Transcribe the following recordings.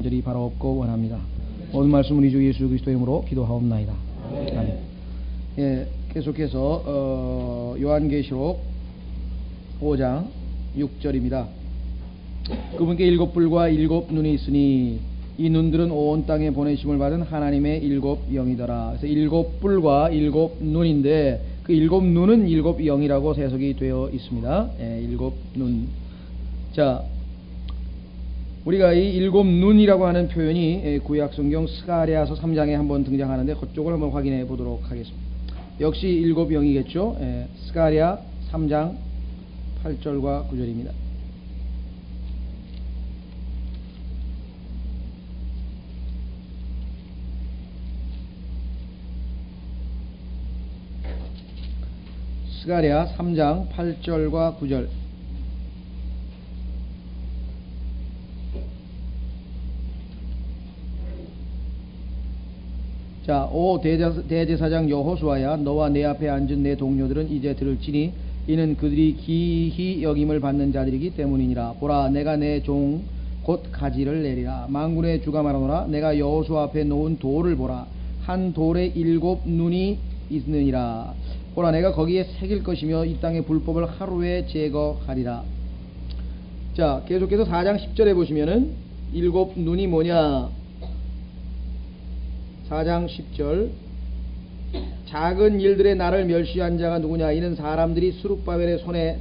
간절히 바라옵고 원합니다. 모든 말씀 우리 주 예수 그리스도의 이름으로 기도하옵나이다. 아멘. 예, 계속해서 요한계시록 5장 6절입니다. 그분께 7뿔과 7눈이 있으니 이 눈들은 온 땅에 보내심을 받은 하나님의 7영이더라. 그래서 7뿔과 7눈인데 그 7눈은 7영이라고 해석이 되어 있습니다. 예, 7눈. 자, 우리가 이 7눈이라고 하는 표현이 구약성경 스가랴서 3장에 한번 등장하는데 그쪽을 한번 확인해 보도록 하겠습니다. 역시 7영이겠죠. 예, 스가랴 3장 8절과 9절입니다. 스가랴 3장 8절과 9절. 자, 오 대제사장 여호수아야, 너와 내 앞에 앉은 내 동료들은 이제 들을지니 이는 그들이 기히 여김을 받는 자들이기 때문이니라. 보라, 내가 내 종 곧 가지를 내리라. 만군의 주가 말하노라. 내가 여호수아 앞에 놓은 돌을 보라. 한 돌에 7눈이 있느니라. 보라, 내가 거기에 새길 것이며 이 땅의 불법을 하루에 제거하리라. 자, 계속해서 4장 10절에 보시면은 7눈이 뭐냐. 4장 10절. 작은 일들의 나를 멸시한 자가 누구냐. 이는 사람들이 스룹바벨의 손에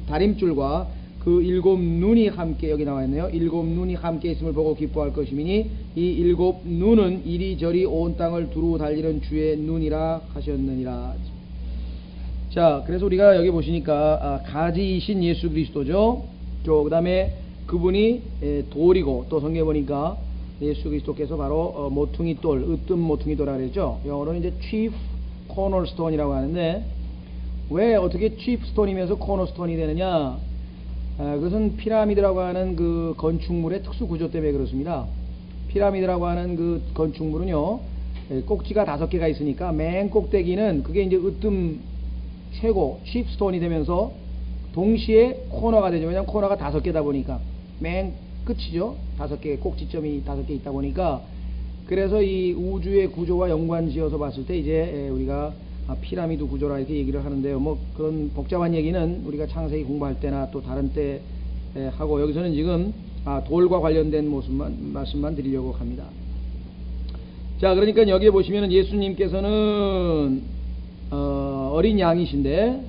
다림줄과 그 7눈이 함께, 여기 나와있네요. 7눈이 함께 있음을 보고 기뻐할 것이니 이 7눈은 이리저리 온 땅을 두루 달리는 주의 눈이라 하셨느니라. 자, 그래서 우리가 여기 보시니까 가지이신 예수 그리스도죠. 그 다음에 그분이 돌이고, 또 성경에 보니까 예수 그리스도께서 바로 모퉁이 돌, 으뜸 모퉁이 돌이라고 그랬죠. 영어로는 이제 chief cornerstone이라고 하는데, 왜 어떻게 chief stone이면서 cornerstone이 되느냐? 그것은 피라미드라고 하는 그 건축물의 특수 구조 때문에 그렇습니다. 피라미드라고 하는 그 건축물은요, 꼭지가 5개가 있으니까 맨 꼭대기는 그게 이제 으뜸 최고 chief stone이 되면서 동시에 코너가 되죠. 왜냐하면 코너가 5개다 보니까 맨 끝이죠. 5개, 꼭지점이 5개 있다 보니까, 그래서 이 우주의 구조와 연관지어서 봤을 때 이제 우리가 피라미드 구조라 이렇게 얘기를 하는데요. 뭐 그런 복잡한 얘기는 우리가 창세기 공부할 때나 또 다른 때 하고, 여기서는 지금 돌과 관련된 말씀만 드리려고 합니다. 자, 그러니까 여기에 보시면은 예수님께서는 어린 양이신데,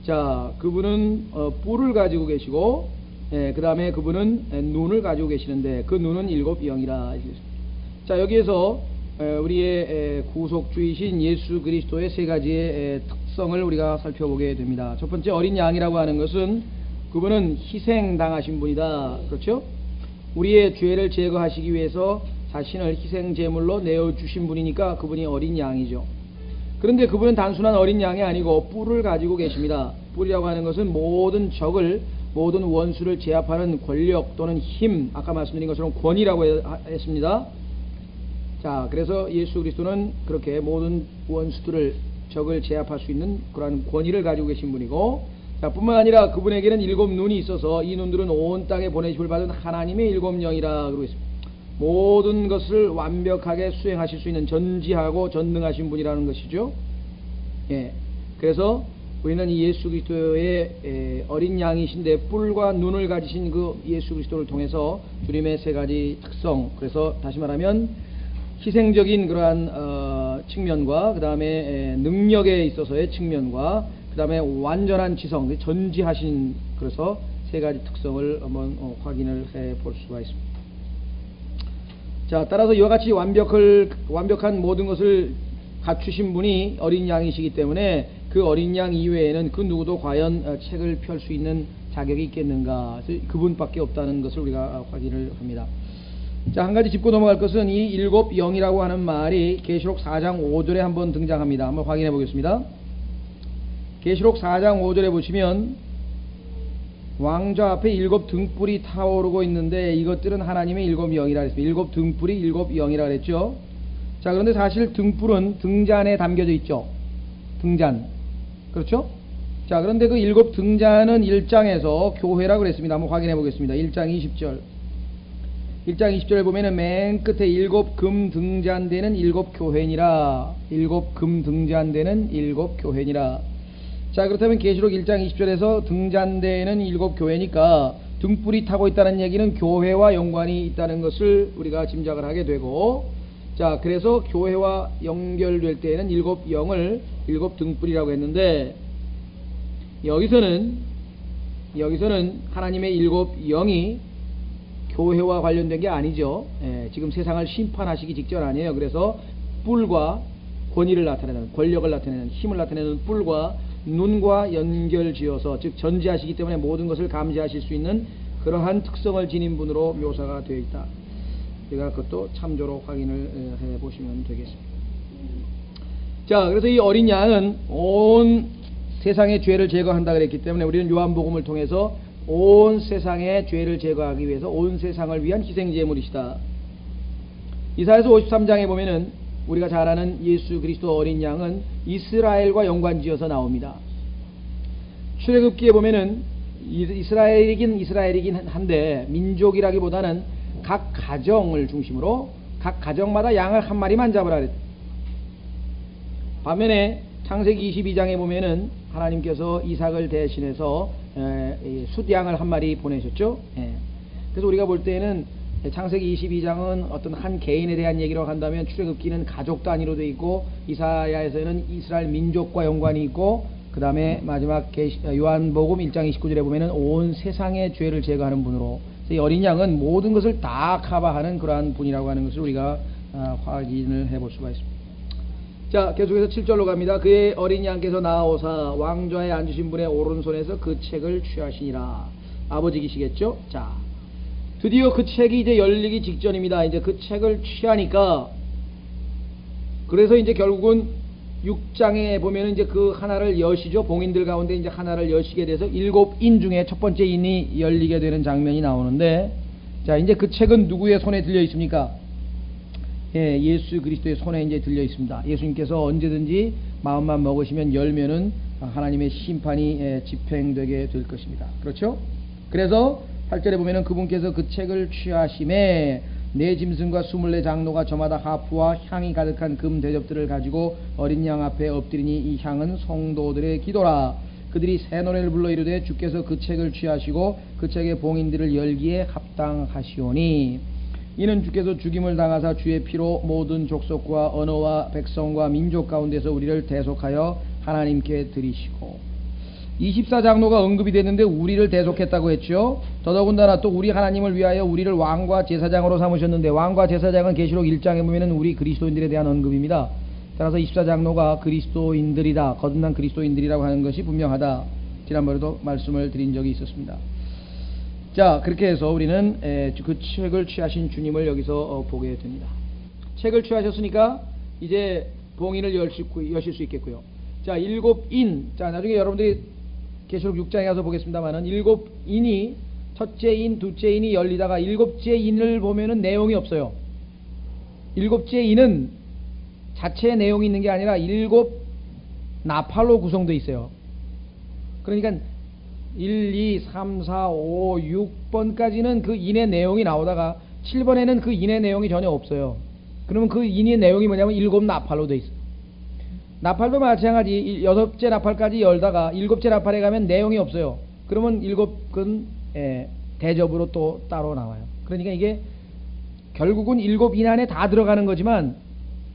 자, 그분은 뿔을 가지고 계시고, 그 다음에 그분은 눈을 가지고 계시는데 그 눈은 7영이라. 자, 여기에서 우리의 구속주이신 예수 그리스도의 3가지의 특성을 우리가 살펴보게 됩니다. 첫 번째, 어린 양이라고 하는 것은 그분은 희생당하신 분이다. 그렇죠? 우리의 죄를 제거하시기 위해서 자신을 희생제물로 내어주신 분이니까 그분이 어린 양이죠. 그런데 그분은 단순한 어린 양이 아니고 뿔을 가지고 계십니다. 뿔이라고 하는 것은 모든 적을, 모든 원수를 제압하는 권력 또는 힘, 아까 말씀드린 것처럼 권위라고 했습니다. 자, 그래서 예수 그리스도는 그렇게 모든 원수들을, 적을 제압할 수 있는 그러한 권위를 가지고 계신 분이고, 자, 뿐만 아니라 그분에게는 7눈이 있어서 이 눈들은 온 땅에 보내심을 받은 하나님의 7영이라 그러고 있습니다. 모든 것을 완벽하게 수행하실 수 있는 전지하고 전능하신 분이라는 것이죠. 예, 그래서 우리는 이 예수 그리스도의 어린 양이신데 뿔과 눈을 가지신 그 예수 그리스도를 통해서 주님의 3가지 특성, 그래서 다시 말하면 희생적인 그러한 측면과 그 다음에 능력에 있어서의 측면과 그 다음에 완전한 지성, 전지하신, 그래서 3가지 특성을 한번 확인을 해 볼 수가 있습니다. 자, 따라서 이와 같이 완벽한 모든 것을 갖추신 분이 어린 양이시기 때문에 그 어린 양 이외에는 그 누구도 과연 책을 펼 수 있는 자격이 있겠는가, 그분밖에 없다는 것을 우리가 확인을 합니다. 자, 한 가지 짚고 넘어갈 것은 이 7영이라고 하는 말이 계시록 4장 5절에 한번 등장합니다. 한번 확인해 보겠습니다. 계시록 4장 5절에 보시면 왕좌 앞에 7등불이 타오르고 있는데 이것들은 하나님의 7영이라 했습니다. 7등불이 7영이라 그랬죠. 자, 그런데 사실 등불은 등잔에 담겨져 있죠. 등잔. 그렇죠? 자, 그런데 그 7등잔은 1장에서 교회라고 그랬습니다. 한번 확인해 보겠습니다. 1장 20절. 1장 20절에 보면은 맨 끝에 일곱 금 등잔대는 일곱 교회니라. 일곱 금 등잔대는 일곱 교회니라. 자, 그렇다면 계시록 1장 20절에서 등잔대에는 일곱 교회니까 등불이 타고 있다는 얘기는 교회와 연관이 있다는 것을 우리가 짐작을 하게 되고, 자, 그래서 교회와 연결될 때에는 일곱 영을 일곱 등불이라고 했는데, 여기서는 하나님의 일곱 영이 교회와 관련된 게 아니죠. 지금 세상을 심판하시기 직전 아니에요. 그래서 뿔과 권위를 나타내는, 권력을 나타내는, 힘을 나타내는 뿔과 눈과 연결지어서, 즉 전지하시기 때문에 모든 것을 감지하실 수 있는 그러한 특성을 지닌 분으로 묘사가 되어 있다. 우리가 그것도 참조로 확인을 해보시면 되겠습니다. 자, 그래서 이 어린 양은 온 세상의 죄를 제거한다 그랬기 때문에 우리는 요한복음을 통해서 온 세상의 죄를 제거하기 위해서 온 세상을 위한 희생제물이시다. 이사야서 53장에 보면은 우리가 잘 아는 예수 그리스도 어린 양은 이스라엘과 연관지어서 나옵니다. 출애굽기에 보면은 이스라엘이긴 한데 민족이라기보다는 각 가정을 중심으로 각 가정마다 양을 한 마리만 잡으라 그랬다. 반면에 창세기 22장에 보면은 하나님께서 이삭을 대신해서 숫양을 한 마리 보내셨죠. 그래서 우리가 볼 때에는 창세기 22장은 어떤 한 개인에 대한 얘기라고 한다면 출애굽기는 가족 단위로 되어 있고, 이사야에서는 이스라엘 민족과 연관이 있고, 그 다음에 마지막 요한복음 1장 29절에 보면은 온 세상의 죄를 제거하는 분으로, 이 어린 양은 모든 것을 다 커버하는 그러한 분이라고 하는 것을 우리가 확인을 해볼 수가 있습니다. 자, 계속해서 7절로 갑니다. 그의 어린 양께서 나아오사 왕좌에 앉으신 분의 오른손에서 그 책을 취하시니라. 아버지이시겠죠? 자, 드디어 그 책이 이제 열리기 직전입니다. 이제 그 책을 취하니까, 그래서 이제 결국은 6장에 보면은 이제 그 하나를 여시죠. 봉인들 가운데 이제 하나를 여시게 돼서 7인 중에 첫 번째 인이 열리게 되는 장면이 나오는데, 자, 이제 그 책은 누구의 손에 들려 있습니까? 예수 그리스도의 손에 이제 들려 있습니다. 예수님께서 언제든지 마음만 먹으시면 열면은 하나님의 심판이 집행되게 될 것입니다. 그렇죠? 그래서 8절에 보면은 그분께서 그 책을 취하심에 네 짐승과 24 장로가 저마다 하프와 향이 가득한 금 대접들을 가지고 어린 양 앞에 엎드리니 이 향은 성도들의 기도라. 그들이 새 노래를 불러 이르되 주께서 그 책을 취하시고 그 책의 봉인들을 열기에 합당하시오니 이는 주께서 죽임을 당하사 주의 피로 모든 족속과 언어와 백성과 민족 가운데서 우리를 대속하여 하나님께 드리시고, 24장로가 언급이 됐는데 우리를 대속했다고 했죠. 더더군다나 또 우리 하나님을 위하여 우리를 왕과 제사장으로 삼으셨는데, 왕과 제사장은 계시록 1장에 보면은 우리 그리스도인들에 대한 언급입니다. 따라서 24장로가 그리스도인들이다, 거듭난 그리스도인들이라고 하는 것이 분명하다. 지난번에도 말씀을 드린 적이 있었습니다. 자, 그렇게 해서 우리는 그 책을 취하신 주님을 여기서 보게 됩니다. 책을 취하셨으니까 이제 봉인을 여실 수 있겠고요. 자, 7인, 자, 나중에 여러분들이 계시록 6장에 가서 보겠습니다만은 7인이 첫째 인, 둘째 인이 열리다가 7째 인을 보면은 내용이 없어요. 7째 인은 자체의 내용이 있는 게 아니라 7 나팔로 구성되어 있어요. 그러니까 1, 2, 3, 4, 5, 6번까지는 그 인의 내용이 나오다가 7번에는 그 인의 내용이 전혀 없어요. 그러면 그 인의 내용이 뭐냐면 7 나팔로 되어 있어요. 나팔도 마찬가지 6째 나팔까지 열다가 7째 나팔에 가면 내용이 없어요. 그러면 7은 대접으로 또 따로 나와요. 그러니까 이게 결국은 7인 안에 다 들어가는 거지만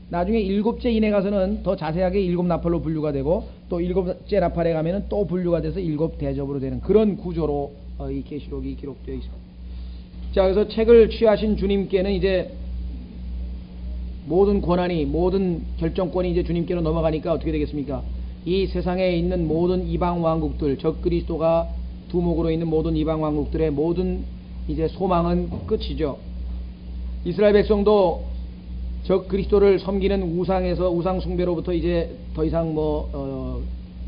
나중에 7째 인에 가서는 더 자세하게 7 나팔로 분류가 되고 또 7째 나팔에 가면은 또 분류가 돼서 7 대접으로 되는 그런 구조로 이 계시록이 기록되어 있습니다. 자, 그래서 책을 취하신 주님께는 이제 모든 권한이, 모든 결정권이 이제 주님께로 넘어가니까 어떻게 되겠습니까? 이 세상에 있는 모든 이방 왕국들, 적 그리스도가 두목으로 있는 모든 이방 왕국들의 모든 이제 소망은 끝이죠. 이스라엘 백성도 적 그리스도를 섬기는 우상에서 우상 숭배로부터 이제 더 이상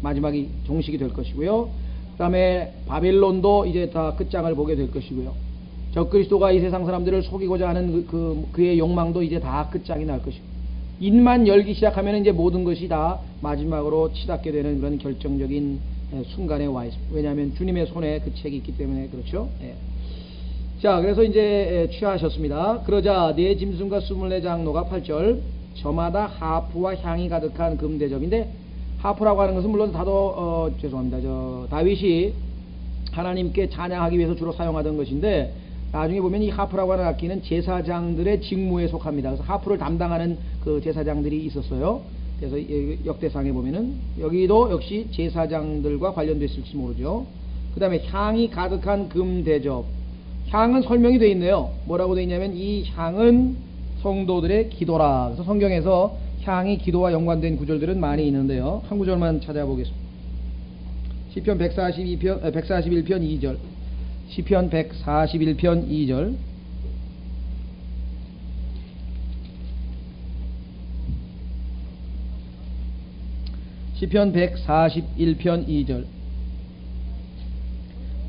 마지막이 종식이 될 것이고요. 그다음에 바벨론도 이제 다 끝장을 보게 될 것이고요. 적 그리스도가 이 세상 사람들을 속이고자 하는 그의 욕망도 이제 다 끝장이 날 것이고, 인만 열기 시작하면 이제 모든 것이 다 마지막으로 치닫게 되는 그런 결정적인 순간에 와 있습니다. 왜냐하면 주님의 손에 그 책이 있기 때문에 그렇죠. 자, 그래서 이제 취하하셨습니다. 그러자 네 짐승과 24장로가 8절 저마다 하프와 향이 가득한 금대접인데, 하프라고 하는 것은 물론 죄송합니다. 다윗이 하나님께 찬양하기 위해서 주로 사용하던 것인데, 나중에 보면 이 하프라고 하는 악기는 제사장들의 직무에 속합니다. 그래서 하프를 담당하는 그 제사장들이 있었어요. 그래서 역대상에 보면은 여기도 역시 제사장들과 관련됐을지 모르죠. 그 다음에 향이 가득한 금대접. 향은 설명이 되어 있네요. 뭐라고 되어 있냐면 이 향은 성도들의 기도라. 그래서 성경에서 향이 기도와 연관된 구절들은 많이 있는데요. 한 구절만 찾아보겠습니다. 시편 141편 2절. 시편 141편 2절. 시편 141편 2절.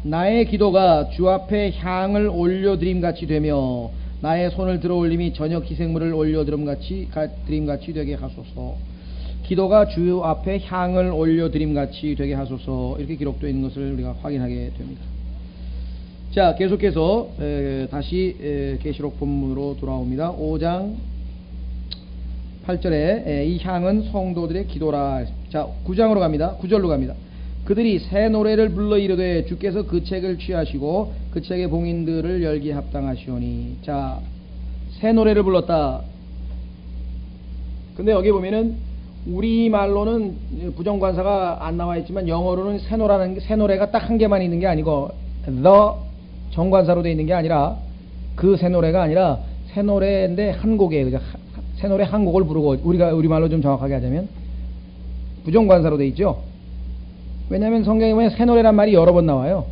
나의 기도가 주 앞에 향을 올려드림 같이 되며 나의 손을 들어 올림이 저녁 희생물을 올려드림 같이 되게 하소서. 기도가 주 앞에 향을 올려드림 같이 되게 하소서. 이렇게 기록되어 있는 것을 우리가 확인하게 됩니다. 자, 계속해서 다시 계시록 본문으로 돌아옵니다. 5장 8절에 이 향은 성도들의 기도라. 자, 9장으로 갑니다. 9절로 갑니다. 그들이 새 노래를 불러 이르되 주께서 그 책을 취하시고 그 책의 봉인들을 열기에 합당하시오니. 자, 새 노래를 불렀다. 근데 여기 보면은 우리말로는 부정관사가 안 나와 있지만 영어로는 새 노래가 딱 한 개만 있는 게 아니고 the 정관사로 되어 있는 게 아니라 그 새 노래가 아니라 새 노래인데 한 곡이에요. 그죠? 새 노래 한 곡을 부르고, 우리말로 좀 정확하게 하자면 부정관사로 되어 있죠. 왜냐하면 성경에 보면 새 노래란 말이 여러 번 나와요.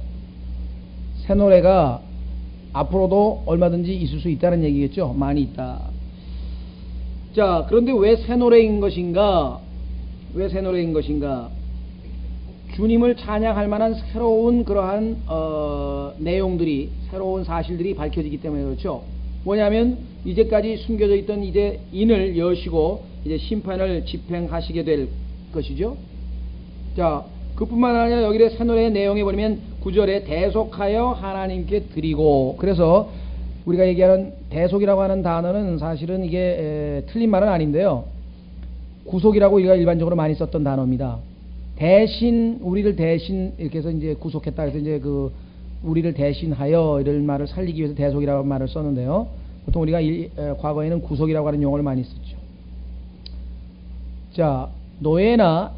새 노래가 앞으로도 얼마든지 있을 수 있다는 얘기겠죠. 많이 있다. 자, 그런데 왜 새 노래인 것인가? 왜 새 노래인 것인가? 주님을 찬양할 만한 새로운 그러한 내용들이, 새로운 사실들이 밝혀지기 때문에 그렇죠. 뭐냐면 이제까지 숨겨져 있던 이제 인을 여시고 이제 심판을 집행하시게 될 것이죠. 자, 그뿐만 아니라 여기에 새 노래의 내용에 보면 9절에 대속하여 하나님께 드리고. 그래서 우리가 얘기하는 대속이라고 하는 단어는 사실은 이게 틀린 말은 아닌데요. 구속이라고 우리가 일반적으로 많이 썼던 단어입니다. 대신, 우리를 대신 이렇게 해서 이제 구속했다 해서 이제 우리를 대신하여 이런 말을 살리기 위해서 대속이라고 말을 썼는데요. 보통 우리가 과거에는 구속이라고 하는 용어를 많이 썼죠. 자, 노예나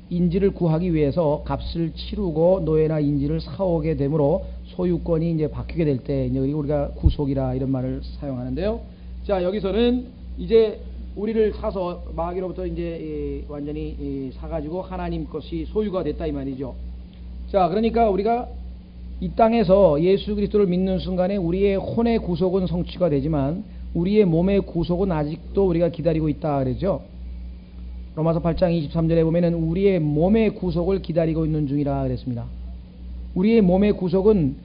인질을 구하기 위해서 값을 치르고 노예나 인질을 사오게 되므로 소유권이 이제 바뀌게 될 때 이제 우리가 구속이라 이런 말을 사용하는데요. 자, 여기서는 이제 우리를 사서 마귀로부터 이제 완전히 사가지고 하나님 것이 소유가 됐다 이 말이죠. 자, 그러니까 우리가 이 땅에서 예수 그리스도를 믿는 순간에 우리의 혼의 구속은 성취가 되지만 우리의 몸의 구속은 아직도 우리가 기다리고 있다 그러죠. 로마서 8장 23절에 보면은 우리의 몸의 구속을 기다리고 있는 중이라 그랬습니다. 우리의 몸의 구속은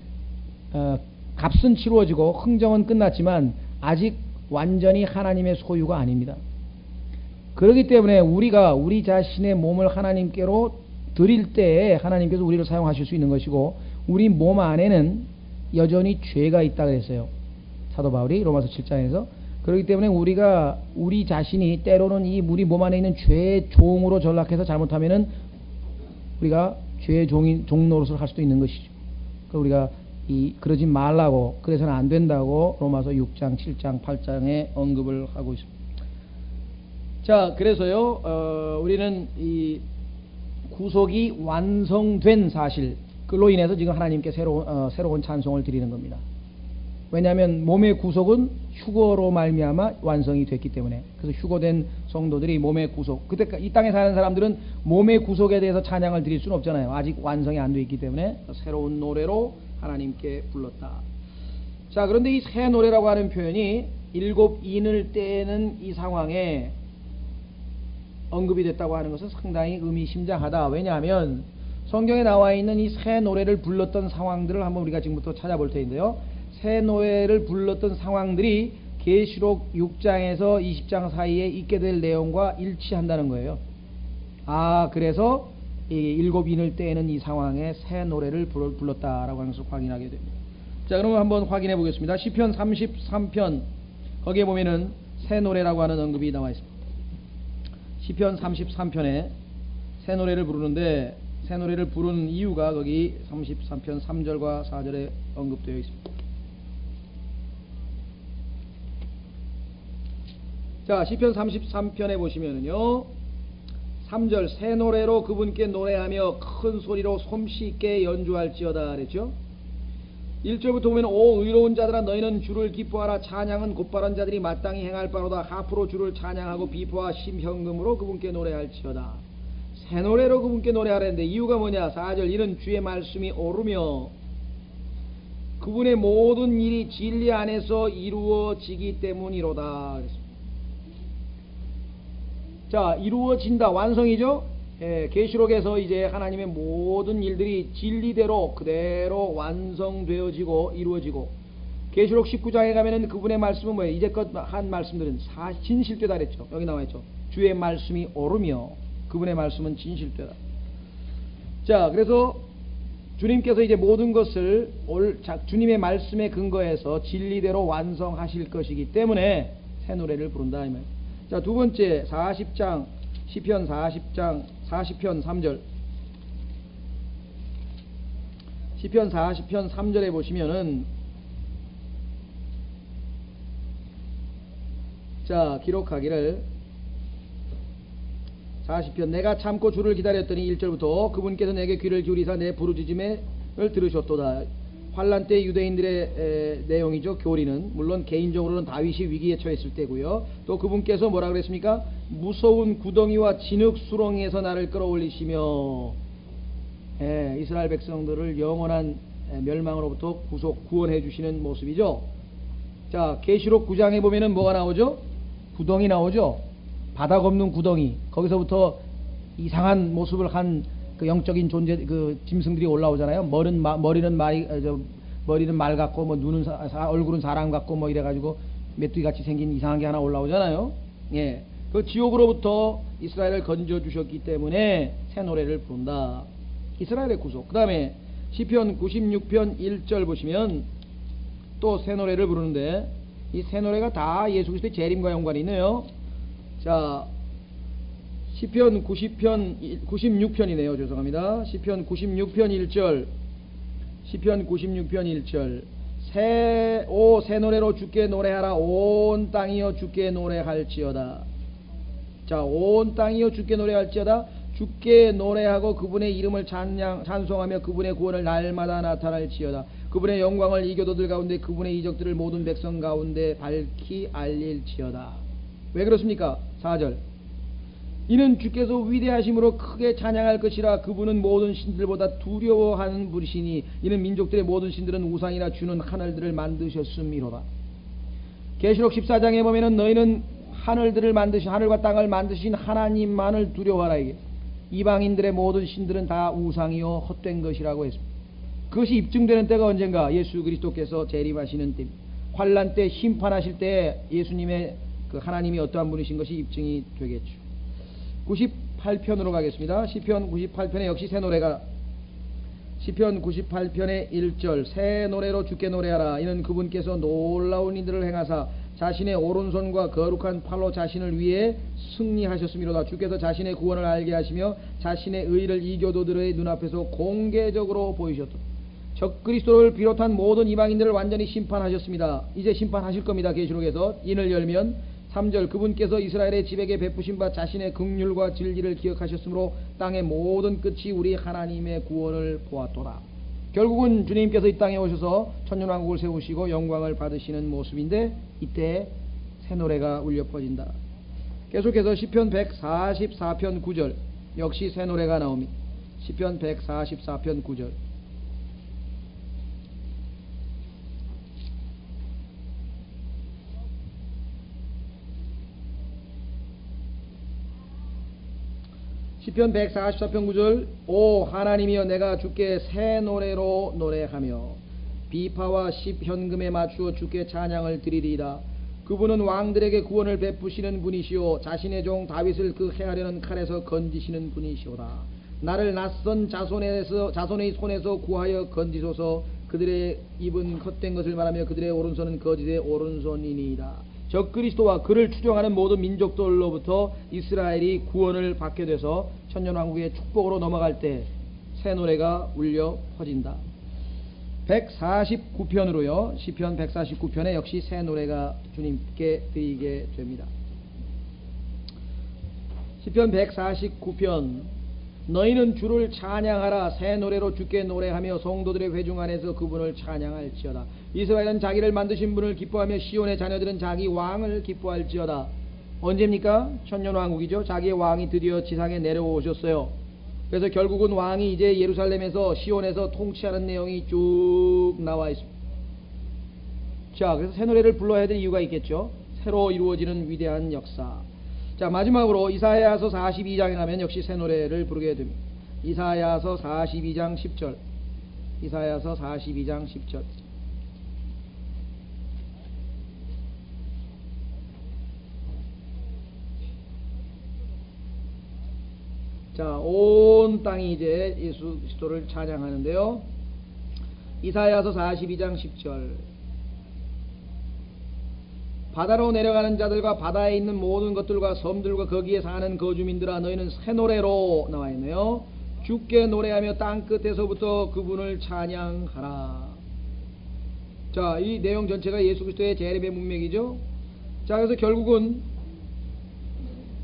값은 치루어지고 흥정은 끝났지만 아직 완전히 하나님의 소유가 아닙니다. 그렇기 때문에 우리가 우리 자신의 몸을 하나님께로 드릴 때에 하나님께서 우리를 사용하실 수 있는 것이고, 우리 몸 안에는 여전히 죄가 있다 그랬어요. 사도 바울이 로마서 7장에서. 그렇기 때문에 우리가 우리 자신이 때로는 이 우리 몸 안에 있는 죄의 종으로 전락해서 잘못하면은 우리가 죄의 종 노릇을 할 수도 있는 것이죠. 그러니까 우리가 그러지 말라고, 그래서는 안 된다고 로마서 6장, 7장, 8장에 언급을 하고 있습니다. 자, 그래서요, 우리는 이 구속이 완성된 사실, 그로 인해서 지금 하나님께 새로운 찬송을 드리는 겁니다. 왜냐하면 몸의 구속은 휴거로 말미암아 완성이 됐기 때문에. 그래서 휴거된 성도들이 몸의 구속, 그때 이 땅에 사는 사람들은 몸의 구속에 대해서 찬양을 드릴 수는 없잖아요. 아직 완성이 안 돼 있기 때문에 새로운 노래로 하나님께 불렀다. 자, 그런데 이 새 노래라고 하는 표현이 7인을 떼는 이 상황에 언급이 됐다고 하는 것은 상당히 의미심장하다. 왜냐하면 성경에 나와 있는 이 새 노래를 불렀던 상황들을 한번 우리가 지금부터 찾아볼 텐데요. 새 노래를 불렀던 상황들이 계시록 6장에서 20장 사이에 있게 될 내용과 일치한다는 거예요. 아, 그래서 이 7인을 떼는 이 상황에 새 노래를 불렀다라고 하는 것을 확인하게 됩니다. 자, 그러면 한번 확인해 보겠습니다. 시편 33편 거기에 보면은 새 노래라고 하는 언급이 나와 있습니다. 시편 33편에 새 노래를 부르는데 새 노래를 부르는 이유가 거기 33편 3절과 4절에 언급되어 있습니다. 자, 시편 33편에 보시면은요, 3절 새 노래로 그분께 노래하며 큰 소리로 솜씨있게 연주할지어다 그랬죠. 1절부터 보면 오 의로운 자들아 너희는 주를 기뻐하라. 찬양은 곧바른 자들이 마땅히 행할 바로다. 하프로 주를 찬양하고 비포와 심현금으로 그분께 노래할지어다. 새 노래로 그분께 노래하라는데 이유가 뭐냐. 4절 이는 주의 말씀이 옳으며 그분의 모든 일이 진리 안에서 이루어지기 때문이로다 그랬습니다. 자, 이루어진다, 완성이죠. 계시록에서 이제 하나님의 모든 일들이 진리대로 그대로 완성되어지고 이루어지고, 계시록 19장에 가면은 그분의 말씀은 뭐예요? 이제껏 한 말씀들은 진실되다 그랬죠. 여기 나와있죠. 주의 말씀이 옳으며 그분의 말씀은 진실되다. 자, 그래서 주님께서 이제 모든 것을 주님의 말씀에 근거해서 진리대로 완성하실 것이기 때문에 새 노래를 부른다 이 말이에요. 자, 두 번째 40장 시편 40장 40편 3절 시편 40편 3절에 보시면은 자, 기록하기를 40편 내가 참고 주를 기다렸더니 1절부터 그분께서 내게 귀를 기울이사 내 부르짖음을 들으셨도다. 환란 때 유대인들의 내용이죠. 교리는 물론 개인적으로는 다윗이 위기에 처했을 때고요. 또 그분께서 뭐라 그랬습니까? 무서운 구덩이와 진흙 수렁에서 나를 끌어올리시며 이스라엘 백성들을 영원한 멸망으로부터 구원해 주시는 모습이죠. 자, 계시록 9장에 보면은 뭐가 나오죠? 구덩이 나오죠. 바닥 없는 구덩이. 거기서부터 이상한 모습을 한 그 영적인 존재, 그 짐승들이 올라오잖아요. 머리는 말 같고, 뭐 눈은 얼굴은 사람 같고, 뭐 이래가지고 메뚜기 같이 생긴 이상한 게 하나 올라오잖아요. 예, 그 지옥으로부터 이스라엘을 건져 주셨기 때문에 새 노래를 부른다. 이스라엘의 구속. 그 다음에 시편 96편 1절 보시면 또 새 노래를 부르는데 이 새 노래가 다 예수 그리스도의 재림과 연관이 있네요. 자, 시편 96편이네요. 죄송합니다. 시편 96편 1절 시편 96편 1절 새 노래로 주께 노래하라. 온 땅이여 주께 노래할지어다. 자, 온 땅이여 주께 노래할지어다. 주께 노래하고 그분의 이름을 찬송하며 그분의 구원을 날마다 나타날지어다. 그분의 영광을 이교도들 가운데 그분의 이적들을 모든 백성 가운데 밝히 알릴지어다. 왜 그렇습니까? 4절 이는 주께서 위대하심으로 크게 찬양할 것이라. 그분은 모든 신들보다 두려워하는 분이시니 이는 민족들의 모든 신들은 우상이나 주는 하늘들을 만드셨음이로다. 계시록 14장에 보면은 너희는 하늘과 땅을 만드신 하나님만을 두려워하라. 이게 이방인들의 모든 신들은 다 우상이요 헛된 것이라고 했습니다. 그것이 입증되는 때가 언젠가? 예수 그리스도께서 재림하시는 때, 환란 때 심판하실 때 예수님의 그 하나님이 어떠한 분이신 것이 입증이 되겠죠. 98편으로 가겠습니다. 시편 98편에 역시 새 노래가, 시편 98편의 1절 새 노래로 주께 노래하라. 이는 그분께서 놀라운 일들을 행하사 자신의 오른손과 거룩한 팔로 자신을 위해 승리하셨음이로다. 주께서 자신의 구원을 알게 하시며 자신의 의를 이교도들의 눈앞에서 공개적으로 보이셨다. 적그리스도를 비롯한 모든 이방인들을 완전히 심판하셨습니다. 이제 심판하실 겁니다. 계시록에서 인을 열면 3절 그분께서 이스라엘의 집에게 베푸신 바 자신의 긍휼과 진리를 기억하셨으므로 땅의 모든 끝이 우리 하나님의 구원을 보았도다. 결국은 주님께서 이 땅에 오셔서 천년왕국을 세우시고 영광을 받으시는 모습인데 이때 새 노래가 울려 퍼진다. 계속해서 시편 144편 9절 역시 새 노래가 나옵니다. 시편 144편 9절 시편 144편 9절 오 하나님이여 내가 주께 새 노래로 노래하며 비파와 십현금에 맞추어 주께 찬양을 드리리이다. 그분은 왕들에게 구원을 베푸시는 분이시오 자신의 종 다윗을 그 해하려는 칼에서 건지시는 분이시오다. 나를 낯선 자손의 손에서 구하여 건지소서. 그들의 입은 헛된 것을 말하며 그들의 오른손은 거짓의 오른손이니이다. 적그리스도와 그를 추종하는 모든 민족들로부터 이스라엘이 구원을 받게 돼서 천년왕국의 축복으로 넘어갈 때 새 노래가 울려 퍼진다. 149편으로요. 시편 149편에 역시 새 노래가 주님께 드리게 됩니다. 시편 149편 너희는 주를 찬양하라. 새 노래로 주께 노래하며 성도들의 회중 안에서 그분을 찬양할지어다. 이스라엘은 자기를 만드신 분을 기뻐하며 시온의 자녀들은 자기 왕을 기뻐할지어다. 언제입니까? 천년왕국이죠. 자기의 왕이 드디어 지상에 내려오셨어요. 그래서 결국은 왕이 이제 예루살렘에서 시온에서 통치하는 내용이 쭉 나와 있습니다. 자, 그래서 새 노래를 불러야 될 이유가 있겠죠. 새로 이루어지는 위대한 역사. 자, 마지막으로 이사야서 42장에 가면 역시 새 노래를 부르게 됩니다. 이사야서 42장 10절. 이사야서 42장 10절. 자, 온 땅이 이제 예수 그리스도를 찬양하는데요. 이사야서 42장 10절. 바다로 내려가는 자들과 바다에 있는 모든 것들과 섬들과 거기에 사는 거주민들아 너희는 새 노래로 나와 있네요. 주께 노래하며 땅 끝에서부터 그분을 찬양하라. 자, 이 내용 전체가 예수 그리스도의 재림의 문맥이죠. 자, 그래서 결국은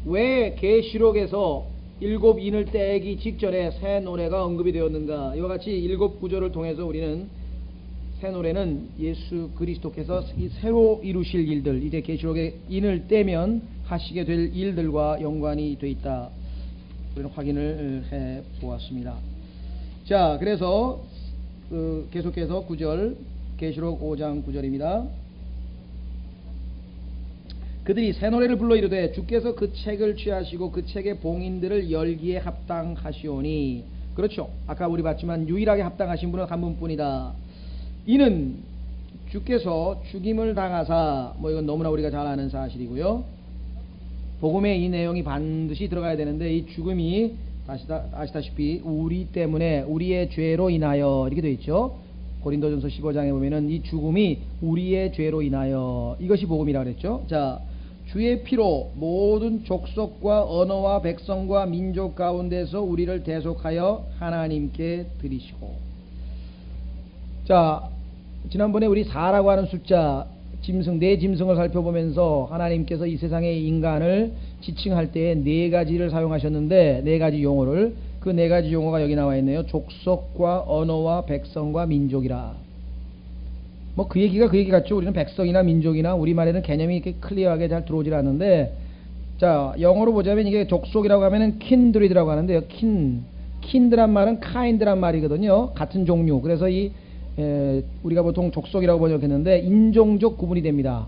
왜 계시록에서 일곱 인을 떼기 직전에 새 노래가 언급이 되었는가? 이와 같이 일곱 구절을 통해서 우리는 새 노래는 예수 그리스도께서 이 새로 이루실 일들, 이제 계시록의 인을 떼면 하시게 될 일들과 연관이 되어 있다. 우리는 확인을 해 보았습니다. 자, 그래서 계속해서 9절, 계시록 5장 9절입니다. 그들이 새 노래를 불러 이르되 주께서 그 책을 취하시고 그 책의 봉인들을 열기에 합당하시오니. 그렇죠. 아까 우리 봤지만 유일하게 합당하신 분은 한 분뿐이다. 이는 주께서 죽임을 당하사, 이건 너무나 우리가 잘 아는 사실이고요. 복음에 이 내용이 반드시 들어가야 되는데 이 죽음이 아시다시피 우리 때문에 우리의 죄로 인하여 이렇게 되어 있죠. 고린도전서 15장에 보면은 이 죽음이 우리의 죄로 인하여, 이것이 복음이라고 그랬죠. 자, 주의 피로 모든 족속과 언어와 백성과 민족 가운데서 우리를 대속하여 하나님께 드리시고. 자, 지난번에 우리 4라고 하는 숫자 짐승, 네 짐승을 살펴보면서 하나님께서 이 세상의 인간을 지칭할 때에 네 가지를 사용하셨는데, 네 가지 용어를, 그 네 가지 용어가 여기 나와 있네요. 족속과 언어와 백성과 민족이라. 그 얘기가 그 얘기 같죠. 우리는 백성이나 민족이나 우리말에는 개념이 이렇게 클리어하게 잘 들어오질 않는데, 자, 영어로 보자면 이게 족속이라고 하면은 kindred라고 하는데요. kind란 말은 kind란 말이거든요. 같은 종류. 그래서 우리가 보통 족속이라고 번역했는데 인종적 구분이 됩니다.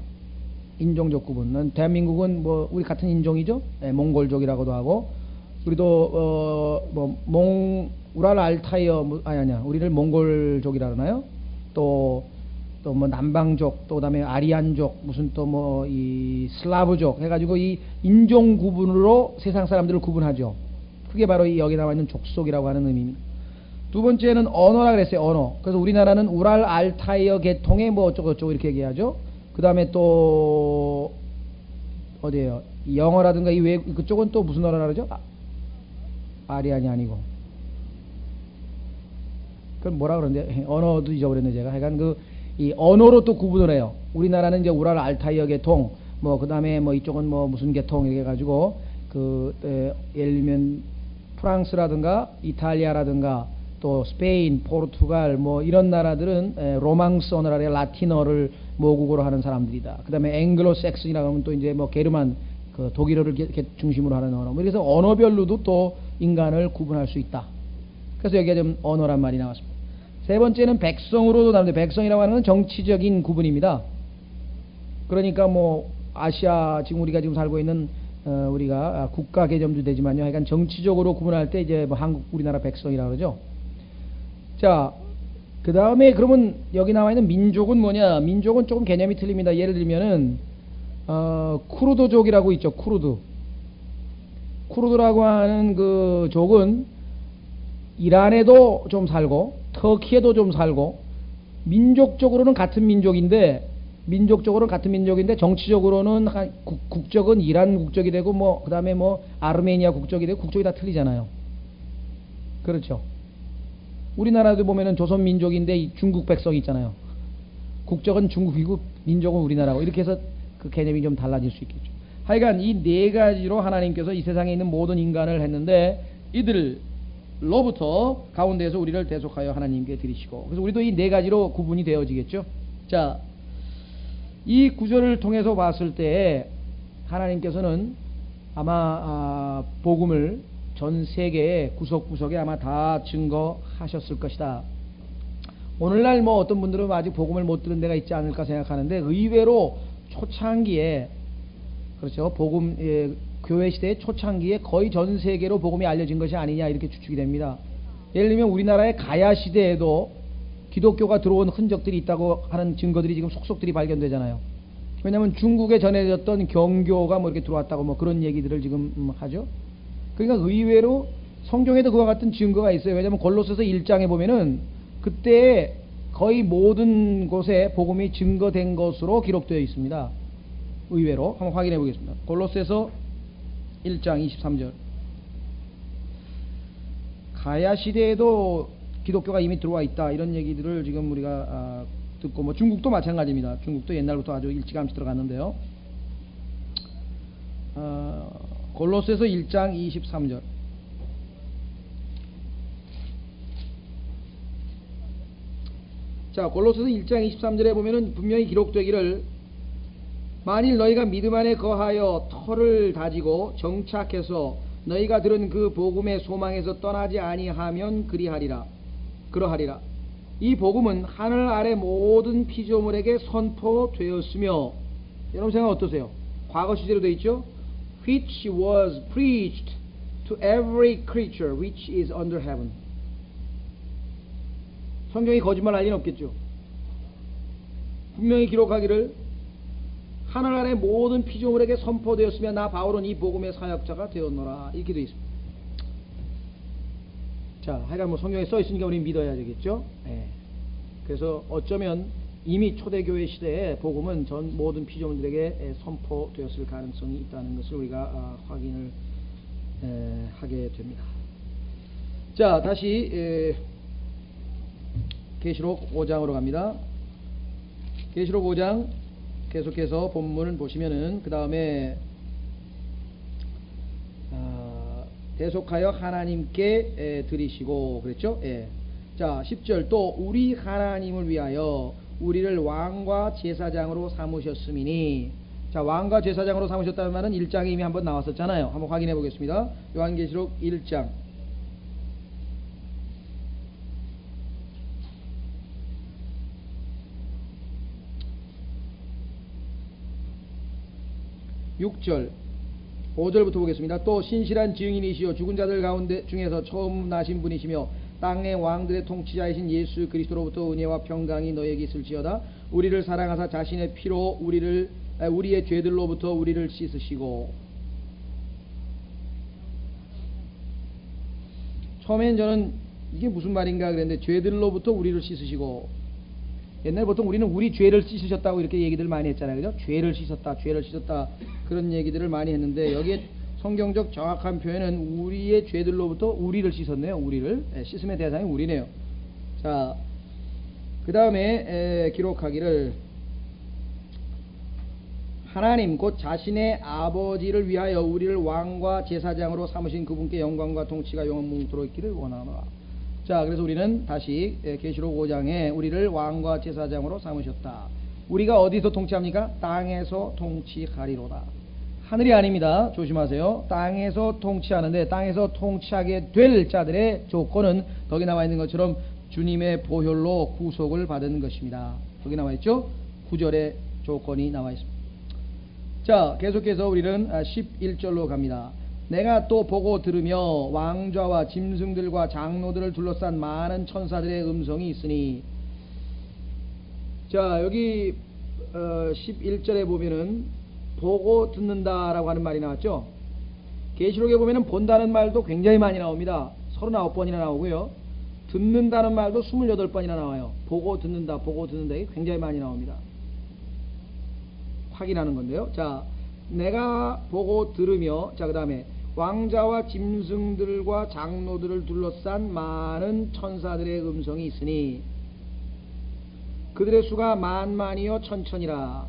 인종적 구분. 대한민국은 우리 같은 인종이죠. 몽골족이라고도 하고, 우리도 우랄 알타이어 아니야. 우리를 몽골족이라 그러나요? 또 남방족, 또 그다음에 아리안족, 무슨 이 슬라브족 해가지고 이 인종 구분으로 세상 사람들을 구분하죠. 그게 바로 여기 나와 있는 족속이라고 하는 의미입니다. 두 번째는 언어라 그랬어요. 언어. 그래서 우리나라는 우랄 알타이어 계통의 어쩌고저쩌고 이렇게 얘기하죠. 그 다음에 또 어디에요? 영어라든가 그쪽은 또 무슨 언어라 그러죠? 아리안이 아니고. 그건 뭐라 그러는데 언어도 잊어버렸네 제가. 하여간 이 언어로 또 구분을 해요. 우리나라는 이제 우랄 알타이어 계통, 그 다음에 이쪽은 무슨 계통 이렇게 해가지고 예를 들면 프랑스라든가 이탈리아라든가 또 스페인, 포르투갈 이런 나라들은 로망스 언어라 라틴어를 모국어로 하는 사람들이다. 그 다음에 앵글로색슨이라고 하면 또 이제 게르만 독일어를 중심으로 하는 언어. 그래서 언어별로도 또 인간을 구분할 수 있다. 그래서 여기에 좀 언어란 말이 나왔습니다. 세 번째는 백성으로도 나누는데, 백성이라고 하는 건 정치적인 구분입니다. 그러니까 아시아 지금 우리가 지금 살고 있는 우리가 국가 개념도 되지만요. 하여간 정치적으로 구분할 때 이제 한국 우리나라 백성이라고 그러죠. 자, 그 다음에 그러면 여기 나와 있는 민족은 뭐냐? 민족은 조금 개념이 틀립니다. 예를 들면은 쿠르드족이라고 있죠. 쿠르드라고 하는 그 족은 이란에도 좀 살고 터키에도 좀 살고 민족적으로는 같은 민족인데 정치적으로는 국적은 이란 국적이 되고 뭐 그다음에 뭐 아르메니아 국적이 되고 국적이 다 틀리잖아요. 그렇죠. 우리나라도 보면은 조선 민족인데 중국 백성이 있잖아요. 국적은 중국이고 민족은 우리나라고 이렇게 해서 그 개념이 좀 달라질 수 있겠죠. 하여간 이 네 가지로 하나님께서 이 세상에 있는 모든 인간을 했는데 이들로부터 가운데에서 우리를 대속하여 하나님께 드리시고 그래서 우리도 이 네 가지로 구분이 되어지겠죠. 자, 이 구절을 통해서 봤을 때 하나님께서는 아마 복음을 전 세계의 구석구석에 아마 다 증거하셨을 것이다. 오늘날 뭐 어떤 분들은 아직 복음을 못 들은 데가 있지 않을까 생각하는데 의외로 초창기에 그렇죠. 복음 교회 시대의 초창기에 거의 전 세계로 복음이 알려진 것이 아니냐 이렇게 추측이 됩니다. 예를 들면 우리나라의 가야 시대에도 기독교가 들어온 흔적들이 있다고 하는 증거들이 지금 속속들이 발견되잖아요. 왜냐하면 중국에 전해졌던 경교가 뭐 이렇게 들어왔다고 뭐 그런 얘기들을 지금 하죠. 그러니까 의외로 성경에도 그와 같은 증거가 있어요. 왜냐하면 골로새서 1장에 보면은 그때 거의 모든 곳에 복음이 증거된 것으로 기록되어 있습니다. 의외로 한번 확인해 보겠습니다. 골로새서 1장 23절. 가야 시대에도 기독교가 이미 들어와 있다 이런 얘기들을 지금 우리가 듣고 뭐 중국도 마찬가지입니다. 중국도 옛날부터 아주 일찌감치 들어갔는데요. 골로새서 1장 23절. 자, 골로새서 1장 23절에 보면은 분명히 기록되기를 만일 너희가 믿음 안에 거하여 터를 다지고 정착해서 너희가 들은 그 복음의 소망에서 떠나지 아니하면 그러하리라. 이 복음은 하늘 아래 모든 피조물에게 선포되었으며 여러분 생각 어떠세요? 과거 시제로 되어 있죠? Which was preached to every creature which is under heaven. 성경이 거짓말할 리는 없겠죠. 분명히 기록하기를 하늘 아래 모든 피조물에게 선포되었으며 나 바울은 이 복음의 사역자가 되었노라 이렇게 되어 있습니다. 자, 하여간 뭐 성경에 써 있으니까 우리 믿어야 되겠죠. 그래서 어쩌면 이미 초대교회 시대에 복음은 전 모든 피조물들에게 선포되었을 가능성이 있다는 것을 우리가 확인을 하게 됩니다. 자, 다시 계시록 5장으로 갑니다. 계시록 5장 계속해서 본문을 보시면은 그 다음에 대속하여 하나님께 드리시고 그랬죠? 자, 10절 또 우리 하나님을 위하여 우리를 왕과 제사장으로 삼으셨음이니. 자, 왕과 제사장으로 삼으셨다는 말은 1장에 이미 한번 나왔었잖아요. 한번 확인해 보겠습니다. 요한계시록 1장 6절 5절부터 보겠습니다. 또 신실한 증인이시요 죽은 자들 가운데 중에서 처음 나신 분이시며 땅의 왕들의 통치자이신 예수 그리스도로부터 은혜와 평강이 너에게 있을지어다. 우리를 사랑하사 자신의 피로 우리의 죄들로부터 우리를 씻으시고. 처음엔 저는 이게 무슨 말인가 그랬는데 죄들로부터 우리를 씻으시고, 옛날 보통 우리는 우리 죄를 씻으셨다고 이렇게 얘기들 많이 했잖아요. 그죠? 죄를 씻었다 그런 얘기들을 많이 했는데 여기에 성경적 정확한 표현은 우리의 죄들로부터 우리를 씻었네요. 우리를. 씻음의 대상이 우리네요. 자, 그 다음에 기록하기를 하나님 곧 자신의 아버지를 위하여 우리를 왕과 제사장으로 삼으신 그분께 영광과 통치가 영원토록 있기를 원하노라. 자, 그래서 우리는 다시 계시록 5장에 우리를 왕과 제사장으로 삼으셨다. 우리가 어디서 통치합니까? 땅에서 통치하리로다. 하늘이 아닙니다. 조심하세요. 땅에서 통치하는데 땅에서 통치하게 될 자들의 조건은 거기 나와 있는 것처럼 주님의 보혈로 구속을 받은 것입니다. 거기 나와 있죠? 9절의 조건이 나와 있습니다. 자, 계속해서 우리는 11절로 갑니다. 내가 또 보고 들으며 왕좌와 짐승들과 장로들을 둘러싼 많은 천사들의 음성이 있으니. 자, 여기 11절에 보면은 보고 듣는다라고 하는 말이 나왔죠. 계시록에 보면은 본다는 말도 굉장히 많이 나옵니다. 39번이나 나오고요. 듣는다는 말도 28번이나 나와요. 보고 듣는다, 보고 듣는다. 이게 굉장히 많이 나옵니다. 확인하는 건데요. 자, 내가 보고 들으며, 자, 그 다음에 왕자와 짐승들과 장로들을 둘러싼 많은 천사들의 음성이 있으니 그들의 수가 만만이요 천천이라.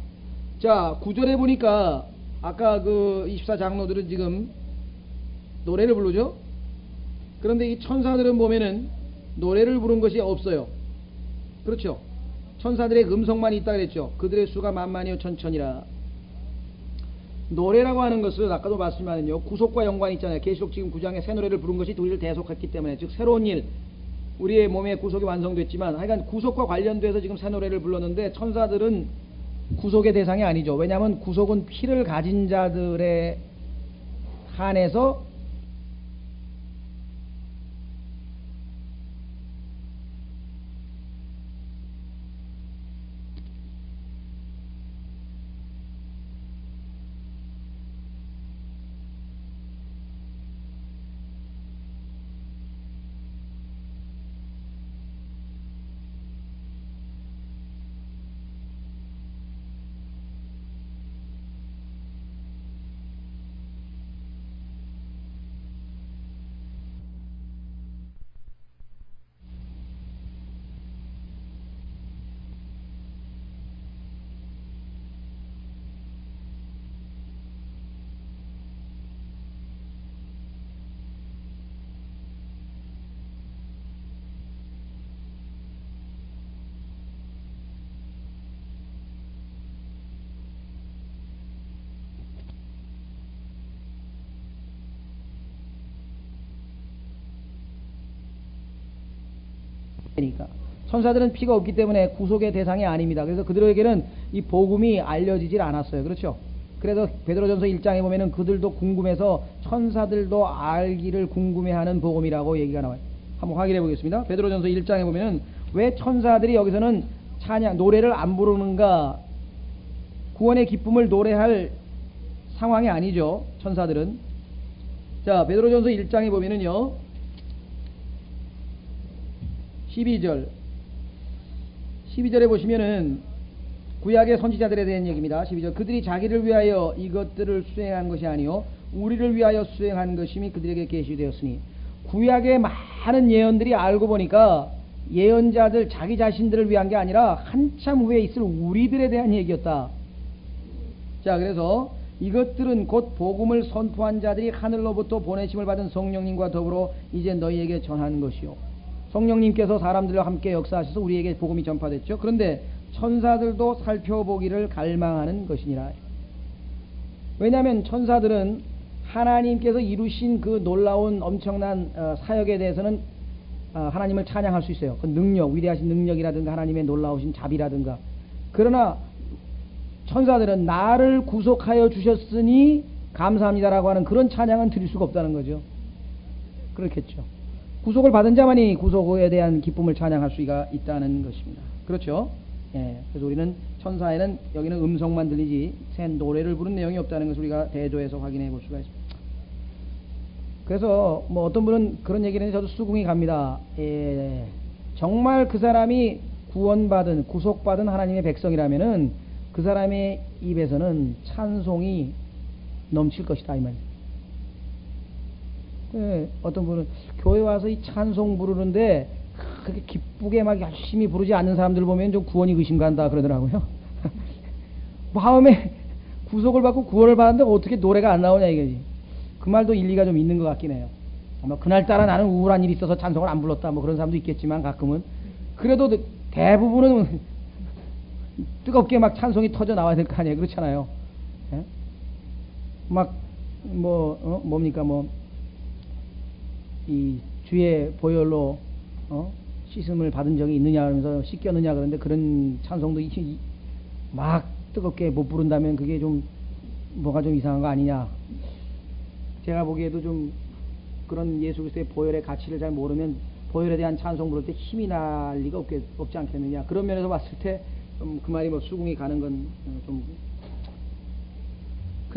자, 9절에 보니까 아까 그 24장로들은 지금 노래를 부르죠. 그런데 이 천사들은 보면은 노래를 부른 것이 없어요. 그렇죠. 천사들의 음성만 있다 그랬죠. 그들의 수가 만만이요 천천이라. 노래라고 하는 것은 아까도 말씀드렸지만요, 구속과 연관이 있잖아요. 계시록 지금 9장에 새 노래를 부른 것이 우리를 대속했기 때문에, 즉 새로운 일, 우리의 몸의 구속이 완성됐지만 하여간 구속과 관련돼서 지금 새 노래를 불렀는데 천사들은 구속의 대상이 아니죠. 왜냐하면 구속은 피를 가진 자들에 한해서 그러니까 천사들은 피가 없기 때문에 구속의 대상이 아닙니다. 그래서 그들에게는 이 복음이 알려지질 않았어요. 그렇죠? 그래서 베드로전서 1장에 보면은 그들도 궁금해서 천사들도 알기를 궁금해하는 복음이라고 얘기가 나와요. 한번 확인해 보겠습니다. 베드로전서 1장에 보면은 왜 천사들이 여기서는 찬양 노래를 안 부르는가? 구원의 기쁨을 노래할 상황이 아니죠. 천사들은. 자, 베드로전서 1장에 보면은요, 12절에 보시면은 구약의 선지자들에 대한 얘기입니다. 12절. 그들이 자기를 위하여 이것들을 수행한 것이 아니요 우리를 위하여 수행한 것임이 그들에게 계시되었으니. 구약의 많은 예언들이 알고 보니까 예언자들 자기 자신들을 위한 게 아니라 한참 후에 있을 우리들에 대한 얘기였다. 자, 그래서 이것들은 곧 복음을 선포한 자들이 하늘로부터 보내심을 받은 성령님과 더불어 이제 너희에게 전하는 것이요. 성령님께서 사람들과 함께 역사하셔서 우리에게 복음이 전파됐죠. 그런데 천사들도 살펴보기를 갈망하는 것이니라. 왜냐하면 천사들은 하나님께서 이루신 그 놀라운 엄청난 사역에 대해서는 하나님을 찬양할 수 있어요. 그 능력, 위대하신 능력이라든가 하나님의 놀라우신 자비라든가. 그러나 천사들은 나를 구속하여 주셨으니 감사합니다라고 하는 그런 찬양은 드릴 수가 없다는 거죠. 그렇겠죠. 구속을 받은 자만이 구속에 대한 기쁨을 찬양할 수가 있다는 것입니다. 그렇죠? 예. 그래서 우리는 천사에는 여기는 음성만 들리지 새 노래를 부른 내용이 없다는 것을 우리가 대조해서 확인해 볼 수가 있습니다. 그래서 뭐 어떤 분은 그런 얘기를 해서 저도 수긍이 갑니다. 예. 정말 그 사람이 구원받은 구속받은 하나님의 백성이라면은 그 사람의 입에서는 찬송이 넘칠 것이다 이 말이에요. 예, 어떤 분은 교회 와서 이 찬송 부르는데 그렇게 기쁘게 막 열심히 부르지 않는 사람들 보면 좀 구원이 의심간다 그러더라고요. 마음에 구속을 받고 구원을 받았는데 어떻게 노래가 안 나오냐 이거지. 그 말도 일리가 좀 있는 것 같긴 해요. 뭐 그날따라 나는 우울한 일이 있어서 찬송을 안 불렀다 뭐 그런 사람도 있겠지만 가끔은 그래도 대부분은 뜨겁게 막 찬송이 터져 나와야 될 거 아니에요. 그렇잖아요. 예? 막 뭡니까 이 주의 보혈로 씻음을 받은 적이 있느냐 하면서 씻겼느냐 그런데 그런 찬송도 막 뜨겁게 못 부른다면 그게 좀 뭐가 좀 이상한 거 아니냐. 제가 보기에도 좀 그런 예수 그리스도의 보혈의 가치를 잘 모르면 보혈에 대한 찬송 부를 때 힘이 날 리가 없지 않겠느냐. 그런 면에서 봤을 때 그 말이 수긍이 가는 건 좀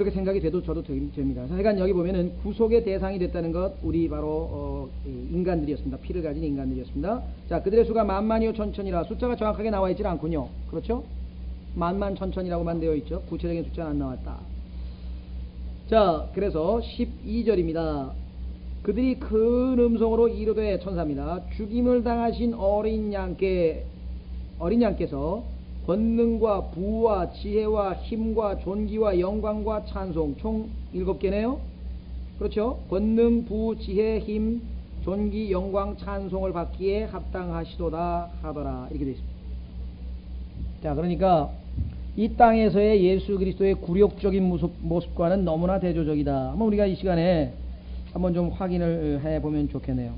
그렇게 생각이 돼도 저도 됩니다. 하여간 여기 보면은 구속의 대상이 됐다는 것, 우리 바로 인간들이었습니다. 피를 가진 인간들이었습니다. 자, 그들의 수가 만만이요 천천이라. 숫자가 정확하게 나와 있질 않군요. 그렇죠? 만만 천천이라고만 되어 있죠. 구체적인 숫자는 안 나왔다. 자, 그래서 12절입니다. 그들이 큰 음성으로 이르되, 천사입니다. 죽임을 당하신 어린 양께서 권능과 부와 지혜와 힘과 존귀와 영광과 찬송, 총 7개네요. 그렇죠? 권능, 부, 지혜, 힘, 존귀, 영광, 찬송을 받기에 합당하시도다 하더라. 이렇게 되어 있습니다. 자, 그러니까 이 땅에서의 예수 그리스도의 굴욕적인 모습과는 너무나 대조적이다. 한번 우리가 이 시간에 한번 좀 확인을 해보면 좋겠네요.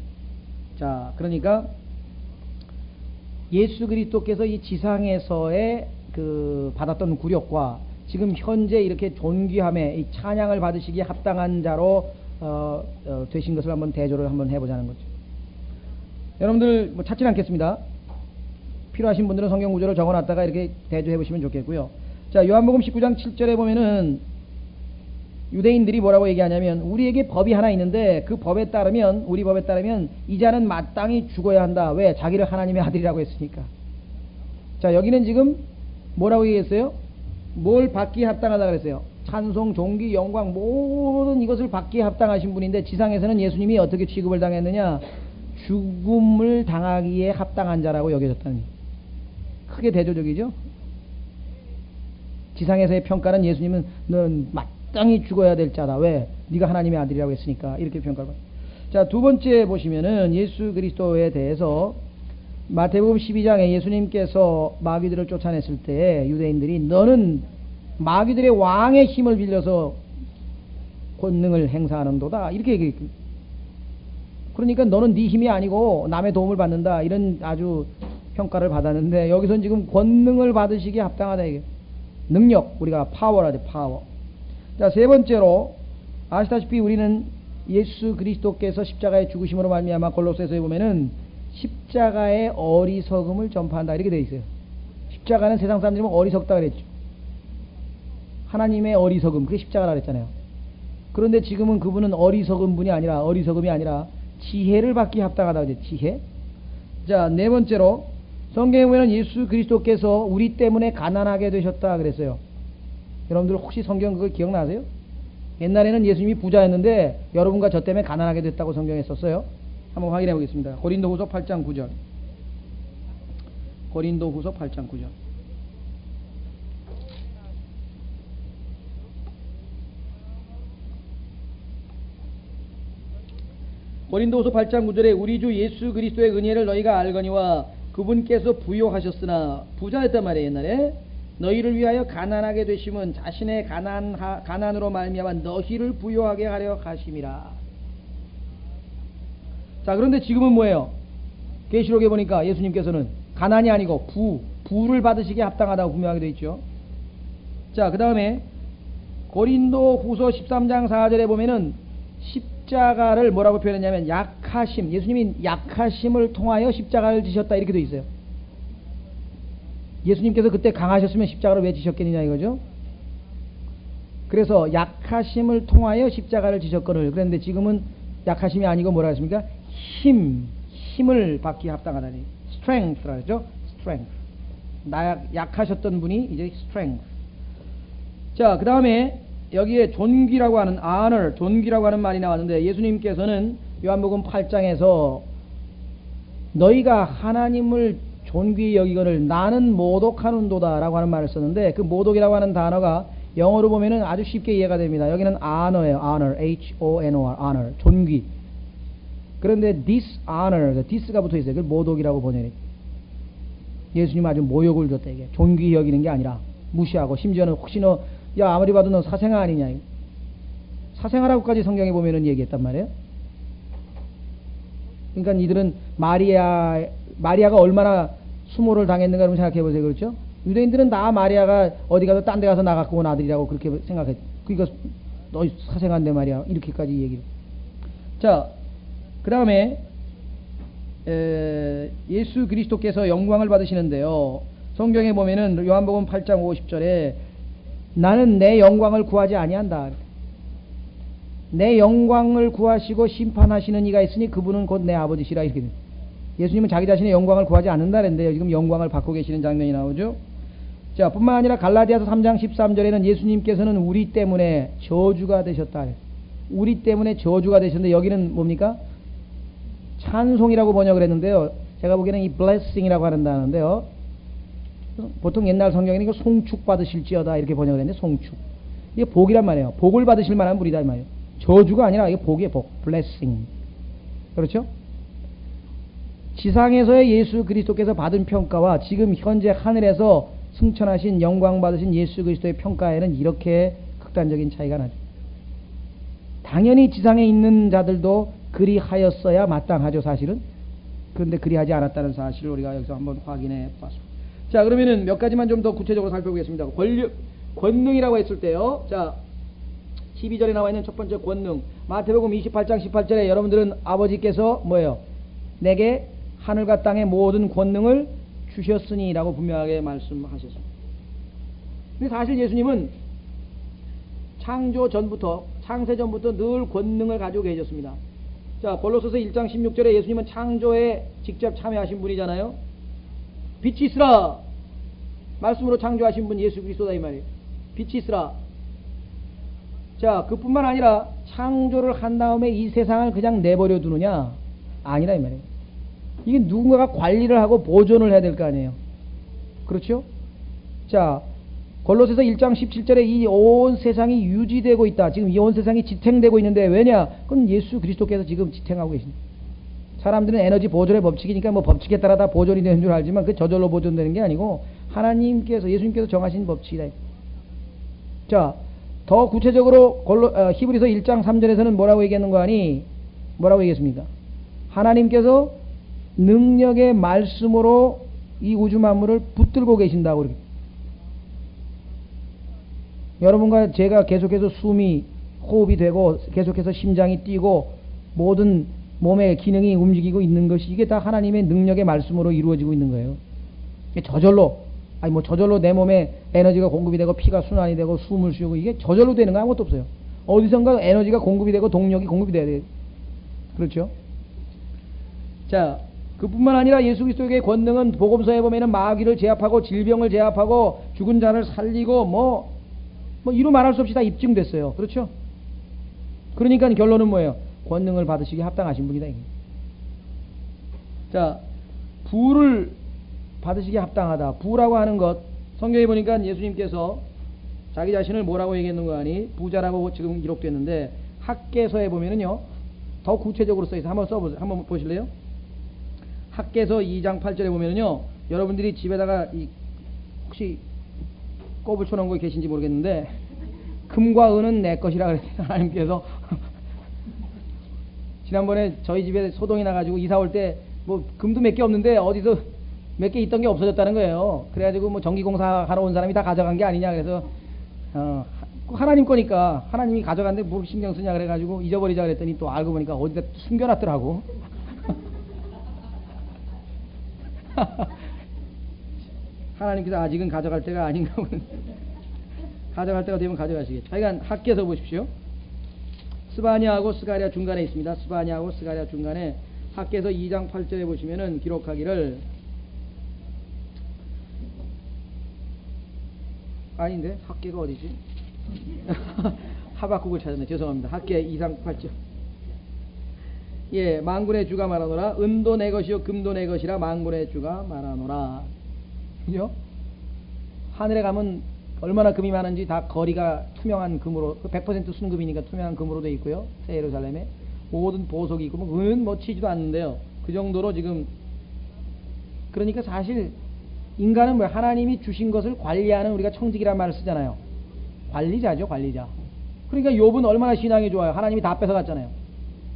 자, 그러니까 예수 그리스도께서 이 지상에서의 받았던 굴욕과 지금 현재 이렇게 존귀함에 이 찬양을 받으시기에 합당한 자로 되신 것을 한번 대조를 한번 해보자는 거죠. 여러분들 뭐 찾지는 않겠습니다. 필요하신 분들은 성경 구절을 적어놨다가 이렇게 대조해 보시면 좋겠고요. 자, 요한복음 19장 7절에 보면은 유대인들이 뭐라고 얘기하냐면, 우리에게 법이 하나 있는데 그 법에 따르면, 우리 법에 따르면 이 자는 마땅히 죽어야 한다. 왜? 자기를 하나님의 아들이라고 했으니까. 자, 여기는 지금 뭐라고 얘기했어요? 뭘 받기에 합당하다 그랬어요? 찬송, 존귀, 영광 모든 이것을 받기에 합당하신 분인데, 지상에서는 예수님이 어떻게 취급을 당했느냐? 죽음을 당하기에 합당한 자라고 여겨졌다는 거예요. 크게 대조적이죠? 지상에서의 평가는 예수님은 넌 마땅히 죽어야 될 자다. 왜? 네가 하나님의 아들이라고 했으니까. 이렇게 평가를 받아요. 자, 두 번째 보시면은 예수 그리스도에 대해서 마태복음 12장에 예수님께서 마귀들을 쫓아냈을 때 유대인들이 너는 마귀들의 왕의 힘을 빌려서 권능을 행사하는도다. 이렇게 얘기했거든요. 그러니까 너는 네 힘이 아니고 남의 도움을 받는다. 이런 아주 평가를 받았는데, 여기서는 지금 권능을 받으시기에 합당하다. 이게 능력, 우리가 파워라 돼, 파워. 자, 세 번째로 아시다시피 우리는 예수 그리스도께서 십자가의 죽으심으로 말미암아 골로새서에 보면은 십자가의 어리석음을 전파한다 이렇게 되어 있어요. 십자가는 세상 사람들이 보면 어리석다 그랬죠. 하나님의 어리석음, 그게 십자가라 그랬잖아요. 그런데 지금은 그분은 어리석음이 아니라 지혜를 받기 합당하다 그랬죠. 지혜. 자, 네 번째로 성경에 보면 예수 그리스도께서 우리 때문에 가난하게 되셨다 그랬어요. 여러분들 혹시 성경 그거 기억나세요? 옛날에는 예수님이 부자였는데 여러분과 저 때문에 가난하게 됐다고 성경에 썼어요. 한번 확인해 보겠습니다. 고린도후서 8장 9절. 고린도후서 8장 9절. 고린도후서 8장 9절에 우리 주 예수 그리스도의 은혜를 너희가 알거니와 그분께서 부요하셨으나, 부자였단 말이에요. 옛날에 너희를 위하여 가난하게 되심은 자신의 가난으로 말미암아 너희를 부요하게 하려 하심이라. 자, 그런데 지금은 뭐예요? 계시록에 보니까 예수님께서는 가난이 아니고 부를 받으시기에 합당하다고 분명하게 되어 있죠. 자, 그 다음에 고린도후서 13장 4절에 보면은 십자가를 뭐라고 표현했냐면 약하심, 예수님이 약하심을 통하여 십자가를 지셨다 이렇게 되어 있어요. 예수님께서 그때 강하셨으면 십자가를 왜 지셨겠느냐 이거죠. 그래서 약하심을 통하여 십자가를 지셨거늘. 그런데 지금은 약하심이 아니고 뭐라 했습니까? 힘을 받기 합당하다니. strength라 그러죠. strength. 약하셨던 분이 이제 strength. 자, 그 다음에 여기에 존귀라고 하는 honor, 존귀라고 하는 말이 나왔는데, 예수님께서는 요한복음 8장에서 너희가 하나님을 존귀히 여기거늘 나는 모독하는도다 라고 하는 말을 썼는데, 그 모독이라고 하는 단어가 영어로 보면은 아주 쉽게 이해가 됩니다. 여기는 honor예요. honor, H-O-N-O-R, honor, 존귀. 그런데 dishonor, this가 붙어 있어요. 그걸 모독이라고 번역해요. 예수님 아주 모욕을 줬다 이게. 존귀히 여기는 게 아니라 무시하고, 심지어는 혹시 너 야 아무리 봐도 너 사생아 아니냐, 사생아라고까지 성경에 보면은 얘기했단 말이에요. 그러니까 이들은 마리아가 얼마나 수모를 당했는가 좀 생각해 보세요. 그렇죠? 유대인들은 다 마리아가 어디 가서 딴 데 가서 나갖고 온 아들이라고 그렇게 생각했죠. 그러니까 너 사생아인데 말이야 이렇게까지 얘기를. 자, 그 다음에 예수 그리스도께서 영광을 받으시는데요, 성경에 보면은 요한복음 8장 50절에 나는 내 영광을 구하지 아니한다. 내 영광을 구하시고 심판하시는 이가 있으니 그분은 곧 내 아버지시라. 이렇게 됩니다. 예수님은 자기 자신의 영광을 구하지 않는다는데요. 지금 영광을 받고 계시는 장면이 나오죠. 자, 뿐만 아니라 갈라디아서 3장 13절에는 예수님께서는 우리 때문에 저주가 되셨다. 우리 때문에 저주가 되셨는데 여기는 뭡니까? 찬송이라고 번역을 했는데요. 제가 보기에는 이 blessing이라고 하는데요. 보통 옛날 성경에는 이거 송축 받으실지어다 이렇게 번역을 했는데 송축. 이게 복이란 말이에요. 복을 받으실 만한 분이다 이 말이에요. 저주가 아니라 이게 복이에요. 복. blessing. 그렇죠? 지상에서의 예수 그리스도께서 받은 평가와 지금 현재 하늘에서 승천하신 영광 받으신 예수 그리스도의 평가에는 이렇게 극단적인 차이가 나죠. 당연히 지상에 있는 자들도 그리하였어야 마땅하죠, 사실은. 그런데 그리하지 않았다는 사실을 우리가 여기서 한번 확인해 봤습니다. 자, 그러면은 몇 가지만 좀 더 구체적으로 살펴보겠습니다. 권능이라고 했을 때요. 자, 12절에 나와 있는 첫 번째 권능. 마태복음 28장 18절에 여러분들은 아버지께서 뭐예요? 내게 하늘과 땅의 모든 권능을 주셨으니 라고 분명하게 말씀하셨습니다. 근데 사실 예수님은 창조 전부터, 창세 전부터 늘 권능을 가지고 계셨습니다. 자, 골로새서 1장 16절에 예수님은 창조에 직접 참여하신 분이잖아요. 빛이 있으라. 말씀으로 창조하신 분 예수 그리스도다 이 말이에요. 빛이 있으라. 자, 그뿐만 아니라 창조를 한 다음에 이 세상을 그냥 내버려 두느냐? 아니라 이 말이에요. 이게 누군가가 관리를 하고 보존을 해야 될 거 아니에요. 그렇죠? 자, 골로새서 1장 17절에 이 온 세상이 유지되고 있다. 지금 이 온 세상이 지탱되고 있는데 왜냐? 그건 예수 그리스도께서 지금 지탱하고 계십니다. 사람들은 에너지 보존의 법칙이니까 뭐 법칙에 따라 다 보존이 되는 줄 알지만 그 저절로 보존되는 게 아니고 하나님께서, 예수님께서 정하신 법칙이다. 자, 더 구체적으로 히브리서 1장 3절에서는 뭐라고 얘기하는 거 아니? 뭐라고 얘기했습니까? 하나님께서 능력의 말씀으로 이 우주 만물을 붙들고 계신다고. 여러분과 제가 계속해서 숨이 호흡이 되고 계속해서 심장이 뛰고 모든 몸의 기능이 움직이고 있는 것이 이게 다 하나님의 능력의 말씀으로 이루어지고 있는 거예요. 저절로 저절로 내 몸에 에너지가 공급이 되고 피가 순환이 되고 숨을 쉬고 이게 저절로 되는 거 아무것도 없어요. 어디선가 에너지가 공급이 되고 동력이 공급이 돼야 돼요. 그렇죠? 자, 그뿐만 아니라 예수 그리스도의 권능은 복음서에 보면은 마귀를 제압하고 질병을 제압하고 죽은 자를 살리고 뭐 이루 말할 수 없이 다 입증됐어요. 그렇죠? 그러니까 결론은 뭐예요? 권능을 받으시기에 합당하신 분이다. 이게. 자, 부를 받으시기에 합당하다. 부라고 하는 것 성경에 보니까 예수님께서 자기 자신을 뭐라고 얘기했는 거 아니? 부자라고 지금 기록됐는데 학개서에 보면은요 더 구체적으로 써 있어요. 한번 보실래요? 학개서 2장 8절에 보면은요 여러분들이 집에다가 혹시 꼽을 쳐놓은 거 계신지 모르겠는데 금과 은은 내 것이라 그랬어요. 하나님께서 지난번에 저희 집에 소동이 나가지고 이사 올 때 뭐 금도 몇 개 없는데 어디서 몇 개 있던 게 없어졌다는 거예요. 그래가지고 뭐 전기공사 하러 온 사람이 다 가져간 게 아니냐 그래서 하나님 거니까 하나님이 가져갔는데 뭘 신경 쓰냐 그래가지고 잊어버리자 그랬더니 또 알고 보니까 어디다 숨겨놨더라고. 하나님께서 아직은 가져갈 때가 아닌가 보네. 가져갈 때가 되면 가져가시겠죠. 하여간 학개서 보십시오. 스바냐하고 스가랴 중간에 있습니다. 스바냐하고 스가랴 중간에 학개서 2장 8절에 보시면은 기록하기를 아닌데 학개가 어디지? 하박국을 찾았네. 죄송합니다. 학개 2장 8절. 예, 만군의 주가 말하노라. 은도 내 것이요 금도 내 것이라 만군의 주가 말하노라. 그죠? 하늘에 가면 얼마나 금이 많은지 다 거리가 투명한 금으로 100% 순금이니까 투명한 금으로 되어 있고요. 새 예루살렘에 모든 보석이 있고 은은 뭐 치지도 않는데요. 그 정도로 지금 그러니까 사실 인간은 뭐 하나님이 주신 것을 관리하는 우리가 청직이라는 말을 쓰잖아요. 관리자죠, 관리자. 그러니까 욥은 얼마나 신앙이 좋아요. 하나님이 다 뺏어갔잖아요.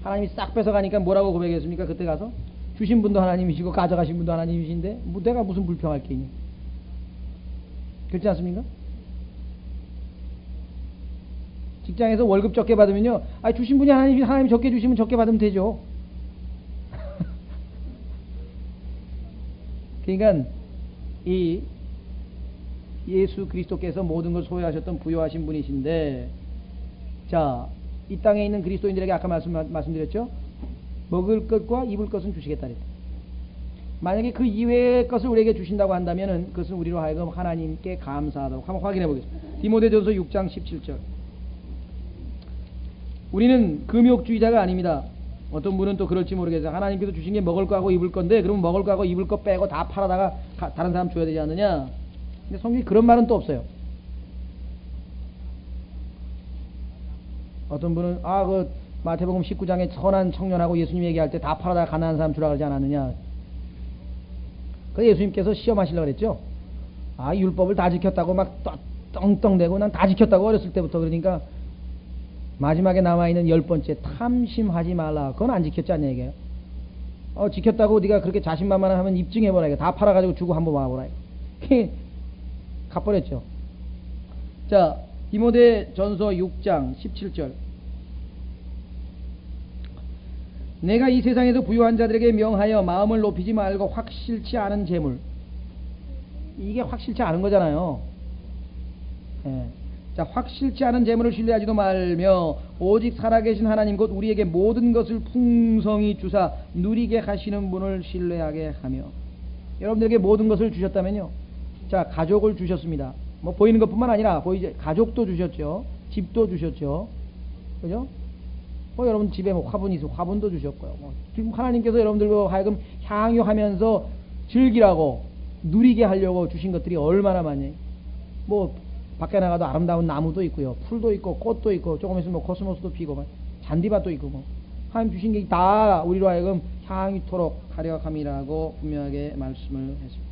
하나님이 싹 뺏어가니까 뭐라고 고백했습니까? 그때 가서 주신 분도 하나님이시고 가져가신 분도 하나님이신데 뭐 내가 무슨 불평할 게 있니? 그렇지 않습니까? 직장에서 월급 적게 받으면요, 주신 분이 하나님이 적게 주시면 적게 받으면 되죠. 그러니까 예수 그리스도께서 모든 걸 소유하셨던 부유하신 분이신데, 자, 이 땅에 있는 그리스도인들에게 아까 말씀드렸죠? 먹을 것과 입을 것은 주시겠다 그랬다. 만약에 그 이외의 것을 우리에게 주신다고 한다면은 그것은 우리로 하여금 하나님께 감사하도록 한번 확인해 보겠습니다. 디모데전서 6장 17절. 우리는 금욕주의자가 아닙니다. 어떤 분은 또 그럴지 모르겠어요. 하나님께서 주신 게 먹을 거하고 입을 건데, 그러면 먹을 거하고 입을 거 빼고 다 팔아다가 다른 사람 줘야 되지 않느냐? 근데 성경에 그런 말은 또 없어요. 어떤 분은 그 마태복음 19장에 선한 청년하고 예수님 얘기할 때 다 팔아다가 가난한 사람 주라 그러지 않았느냐? 그 예수님께서 시험하시려고 그랬죠. 율법을 다 지켰다고 막 떵떵대고 난 다 지켰다고 어렸을 때부터. 그러니까 마지막에 남아있는 10번째 탐심하지 말라. 그건 안 지켰지 않냐 이게요. 지켰다고 네가 그렇게 자신만만하면 입증해보라. 다 팔아가지고 주고 한번 와보라. 갚버렸죠. 자, 디모데 전서 6장 17절. 내가 이 세상에서 부유한 자들에게 명하여 마음을 높이지 말고 확실치 않은 재물. 이게 확실치 않은 거잖아요. 예. 자, 확실치 않은 재물을 신뢰하지도 말며 오직 살아계신 하나님 곧 우리에게 모든 것을 풍성히 주사 누리게 하시는 분을 신뢰하게 하며. 여러분들에게 모든 것을 주셨다면요, 자, 가족을 주셨습니다. 뭐 보이는 것뿐만 아니라 가족도 주셨죠. 집도 주셨죠. 그죠? 여러분 집에 화분이 있어 화분도 주셨고요. 지금 하나님께서 여러분들과 하여금 향유하면서 즐기라고 누리게 하려고 주신 것들이 얼마나 많니? 밖에 나가도 아름다운 나무도 있고요, 풀도 있고 꽃도 있고, 조금 있으면 코스모스도 피고 잔디밭도 있고, 하나님 주신 게 다 우리로 하여금 향유토록 하려 함이라고 분명하게 말씀을 했습니다.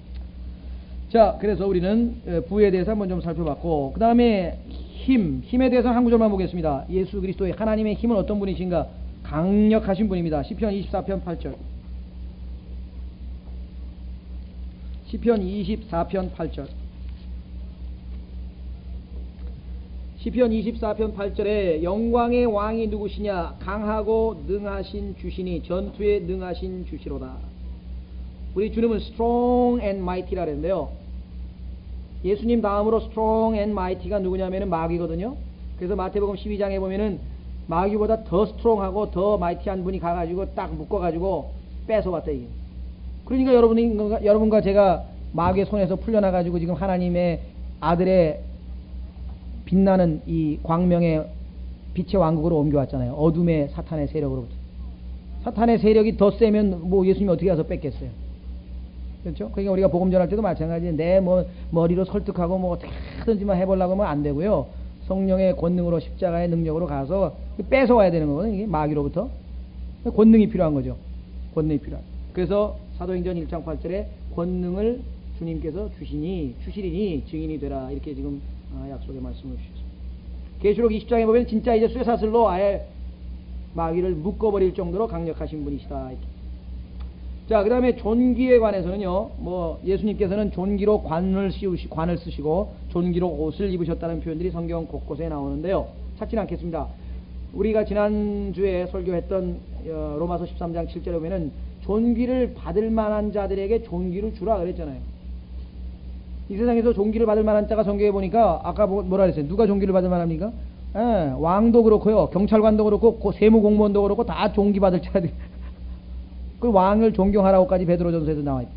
자, 그래서 우리는 부에 대해서 한번 좀 살펴봤고, 그 다음에 힘에 대해서 한 구절만 보겠습니다. 예수 그리스도의 하나님의 힘은 어떤 분이신가? 강력하신 분입니다. 시편 24편 8절. 시편 24편 8절. 시편 24편 8절에 영광의 왕이 누구시냐? 강하고 능하신 주시니 전투에 능하신 주시로다. 우리 주님은 strong and mighty라 그랬는데요, 예수님 다음으로 strong and mighty가 누구냐면은 마귀거든요. 그래서 마태복음 12장에 보면은 마귀보다 더 strong하고 더 mighty한 분이 가가지고 딱 묶어가지고 뺏어왔다 이게. 그러니까 여러분과 제가 마귀의 손에서 풀려나가지고 지금 하나님의 아들의 빛나는 이 광명의 빛의 왕국으로 옮겨왔잖아요. 어둠의 사탄의 세력으로부터. 사탄의 세력이 더 세면 예수님이 어떻게 가서 뺏겠어요? 그렇죠? 그러니까 우리가 복음 전할 때도 마찬가지예요. 내 머리로 설득하고 어떻게 하든지만 해보려고 하면 안 되고요. 성령의 권능으로 십자가의 능력으로 가서 뺏어와야 되는 거거든요. 이게 마귀로부터. 권능이 필요한 거죠. 권능이 필요한. 그래서 사도행전 1장 8절에 권능을 주님께서 주시리니 증인이 되라. 이렇게 지금 약속의 말씀을 주셨습니다. 계시록 20장에 보면 진짜 이제 쇠사슬로 아예 마귀를 묶어버릴 정도로 강력하신 분이시다. 이렇게. 자, 그 다음에 존귀에 관해서는요, 예수님께서는 존귀로 관을 쓰시고 존귀로 옷을 입으셨다는 표현들이 성경 곳곳에 나오는데요, 찾지는 않겠습니다. 우리가 지난주에 설교했던 로마서 13장 7절에 보면은 존귀를 받을 만한 자들에게 존귀를 주라 그랬잖아요. 이 세상에서 존귀를 받을 만한 자가 성경에 보니까 아까 뭐라 그랬어요? 누가 존귀를 받을 만합니까? 왕도 그렇고요, 경찰관도 그렇고 세무공무원도 그렇고 다 존귀 받을 자들. 그 왕을 존경하라고까지 베드로전서에도 나와있다.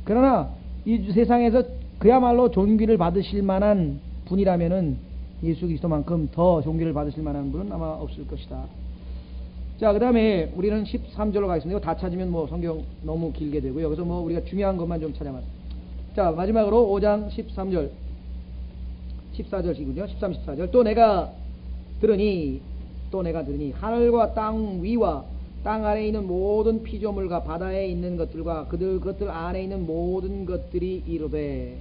그러나 이 세상에서 그야말로 존귀를 받으실 만한 분이라면은 예수 그리스도만큼 더 존귀를 받으실 만한 분은 아마 없을 것이다. 자, 그 다음에 우리는 13절로 가겠습니다. 이거 다 찾으면 성경 너무 길게 되고요. 그래서 우리가 중요한 것만 좀 찾아봤습니다. 자, 마지막으로 5장 13절 14절이군요. 13, 14절. 또 내가 들으니 하늘과 땅 위와 땅 아래에 있는 모든 피조물과 바다에 있는 것들과 그것들 안에 있는 모든 것들이 이르되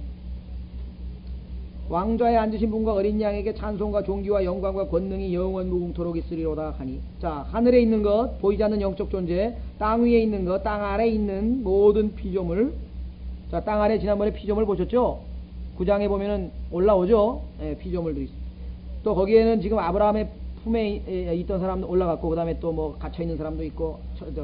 왕좌에 앉으신 분과 어린 양에게 찬송과 존귀와 영광과 권능이 영원 무궁토록 있으리로다 하니. 자, 하늘에 있는 것, 보이지 않는 영적 존재, 땅 위에 있는 것, 땅 아래에 있는 모든 피조물. 자, 땅 아래 지난번에 피조물 보셨죠? 9장에 보면은 올라오죠? 피조물도 있어요. 또 거기에는 지금 아브라함의 품에 있던 사람도 올라갔고, 그 다음에 또 갇혀있는 사람도 있고,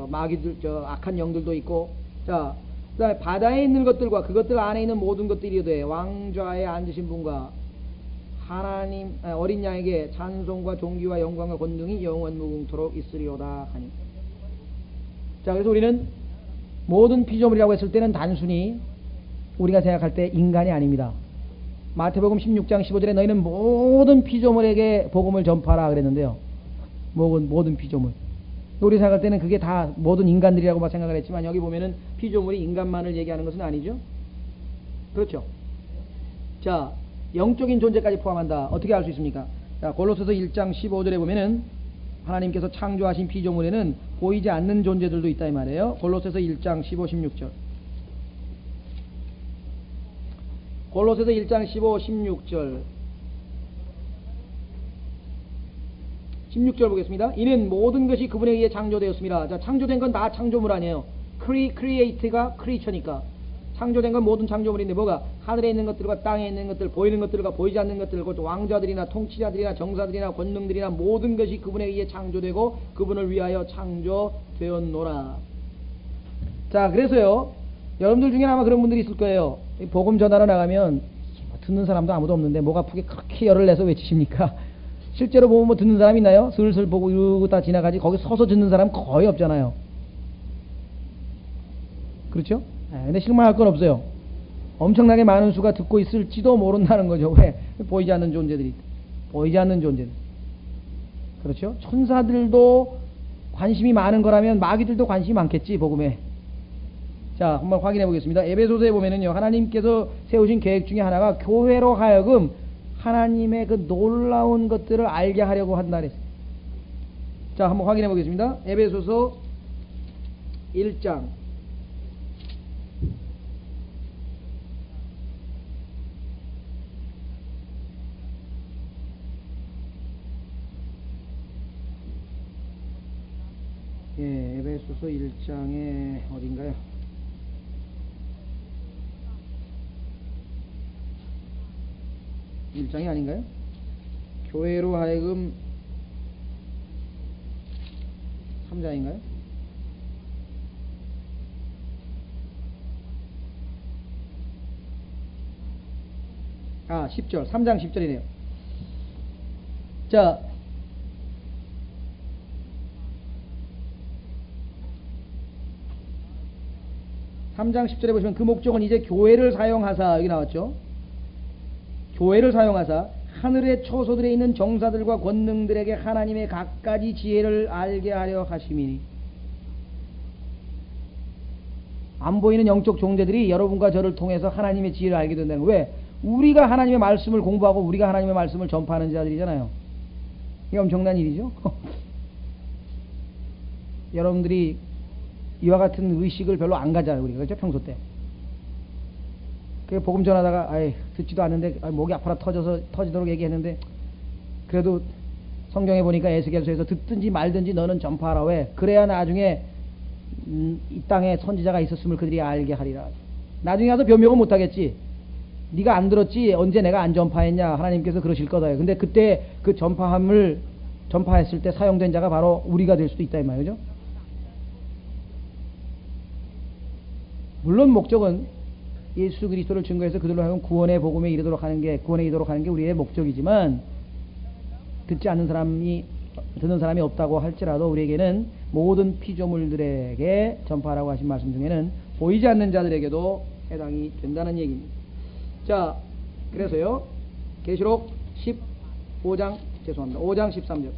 마귀들, 악한 영들도 있고. 자, 그 다음에 바다에 있는 것들과 그것들 안에 있는 모든 것들이 돼 왕좌에 앉으신 분과 하나님 어린 양에게 찬송과 존귀와 영광과 권능이 영원 무궁토록 있으리로다 하니. 자, 그래서 우리는 모든 피조물이라고 했을 때는 단순히 우리가 생각할 때 인간이 아닙니다. 마태복음 16장 15절에 너희는 모든 피조물에게 복음을 전파하라 그랬는데요. 모든 피조물. 우리 생각할 때는 그게 다 모든 인간들이라고 생각을 했지만 여기 보면은 피조물이 인간만을 얘기하는 것은 아니죠. 그렇죠. 자, 영적인 존재까지 포함한다. 어떻게 알 수 있습니까? 자, 골로새서 1장 15절에 보면은 하나님께서 창조하신 피조물에는 보이지 않는 존재들도 있다 이 말이에요. 골로새서 1장 15, 16절. 골로새서 1장 15, 16절. 16절 보겠습니다. 이는 모든 것이 그분에 의해 창조되었습니다. 자, 창조된 건 다 창조물 아니에요. 크리에이트가 크리처니까. 창조된 건 모든 창조물인데 뭐가? 하늘에 있는 것들과 땅에 있는 것들, 보이는 것들과 보이지 않는 것들, 곧 왕자들이나 통치자들이나 정사들이나 권능들이나 모든 것이 그분에 의해 창조되고 그분을 위하여 창조되었노라. 자, 그래서요, 여러분들 중에 아마 그런 분들이 있을 거예요. 복음 전하러 나가면 듣는 사람도 아무도 없는데 목 아프게 그렇게 열을 내서 외치십니까? 실제로 보면 뭐 듣는 사람 있나요? 슬슬 보고 이러고 다 지나가지 거기 서서 듣는 사람 거의 없잖아요. 그렇죠? 근데 실망할 건 없어요. 엄청나게 많은 수가 듣고 있을지도 모른다는 거죠. 왜? 보이지 않는 존재들이. 보이지 않는 존재들. 그렇죠? 천사들도 관심이 많은 거라면 마귀들도 관심이 많겠지, 복음에. 자, 한번 확인해 보겠습니다. 에베소서에 보면은요, 하나님께서 세우신 계획 중에 하나가 교회로 하여금 하나님의 그 놀라운 것들을 알게 하려고 한다 그랬어요. 자, 한번 확인해 보겠습니다. 에베소서 1장. 예, 에베소서 1장에 어딘가요? 일장이 아닌가요? 교회로 하여금 3장인가요? 아, 10절. 3장 10절이네요. 자, (3장 10절에) 보시면 그 목적은 이제 교회를 사용하사, 여기 나왔죠. 교회를 사용하사 하늘의 초소들에 있는 정사들과 권능들에게 하나님의 각가지 지혜를 알게 하려 하심이니. 안 보이는 영적 존재들이 여러분과 저를 통해서 하나님의 지혜를 알게 된다는 거예요. 왜? 우리가 하나님의 말씀을 공부하고 우리가 하나님의 말씀을 전파하는 자들이잖아요. 이게 엄청난 일이죠. 여러분들이 이와 같은 의식을 별로 안 가잖아요, 우리가. 그렇죠? 평소 때. 그 복음 전하다가 듣지도 않는데 목이 아파라 터지도록 얘기했는데, 그래도 성경에 보니까 에스겔서에서 듣든지 말든지 너는 전파하라. 왜? 그래야 나중에 이 땅에 선지자가 있었음을 그들이 알게 하리라. 나중에 가서 변명은 못하겠지. 네가 안 들었지 언제 내가 안 전파했냐, 하나님께서 그러실 거다. 근데 그때 그 전파했을 때 사용된 자가 바로 우리가 될 수도 있다 이 말이죠. 물론 목적은 예수 그리스도를 증거해서 그들로 하여금 구원의 복음에 이르도록 하는 게, 구원에 이르도록 하는 게 우리의 목적이지만, 듣는 사람이 없다고 할지라도 우리에게는 모든 피조물들에게 전파하라고 하신 말씀 중에는 보이지 않는 자들에게도 해당이 된다는 얘기입니다. 자, 그래서요, 계시록 5장 13절.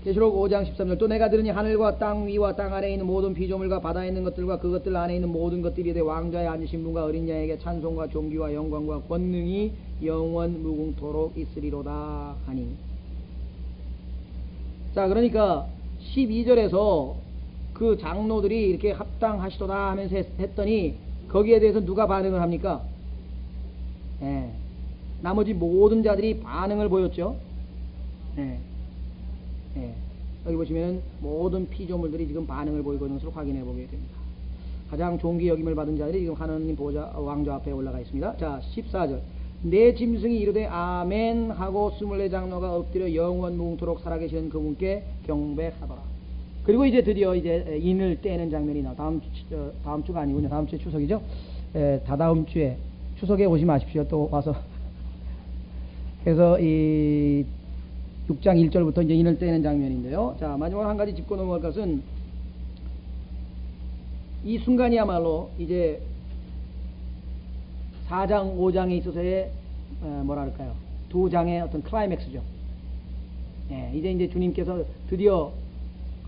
계시록 5장 13절. 또 내가 들으니 하늘과 땅 위와 땅 아래에 있는 모든 피조물과 바다에 있는 것들과 그것들 안에 있는 모든 것들이 되 왕좌에 앉으신 분과 어린 양에게 찬송과 존귀와 영광과 권능이 영원 무궁토록 있으리로다 하니. 자, 그러니까 12절에서 그 장로들이 이렇게 합당하시도다 하면서 했더니 거기에 대해서 누가 반응을 합니까? 나머지 모든 자들이 반응을 보였죠. 여기 보시면 모든 피조물들이 지금 반응을 보이고 있는 것을 확인해 보게 됩니다. 가장 존귀 여김을 받은 자들이 지금 하나님 보좌 왕좌 앞에 올라가 있습니다. 자, 14절. 내 짐승이 이르되 아멘 하고 24장로가 엎드려 영원 무궁토록 살아계시는 그분께 경배하더라. 그리고 이제 드디어 이제 인을 떼는 장면이 나와. 다음 주가 아니군요. 다음 주에 추석이죠. 다다음 주에 추석에 오지 마십시오. 또 와서. 그래서 이 6장 1절부터 이제 인을 떼는 장면인데요. 자, 마지막으로 한 가지 짚고 넘어갈 것은 이 순간이야말로 이제 4장, 5장에 있어서의 뭐랄까요, 두 장의 어떤 클라이맥스죠. 이제 주님께서 드디어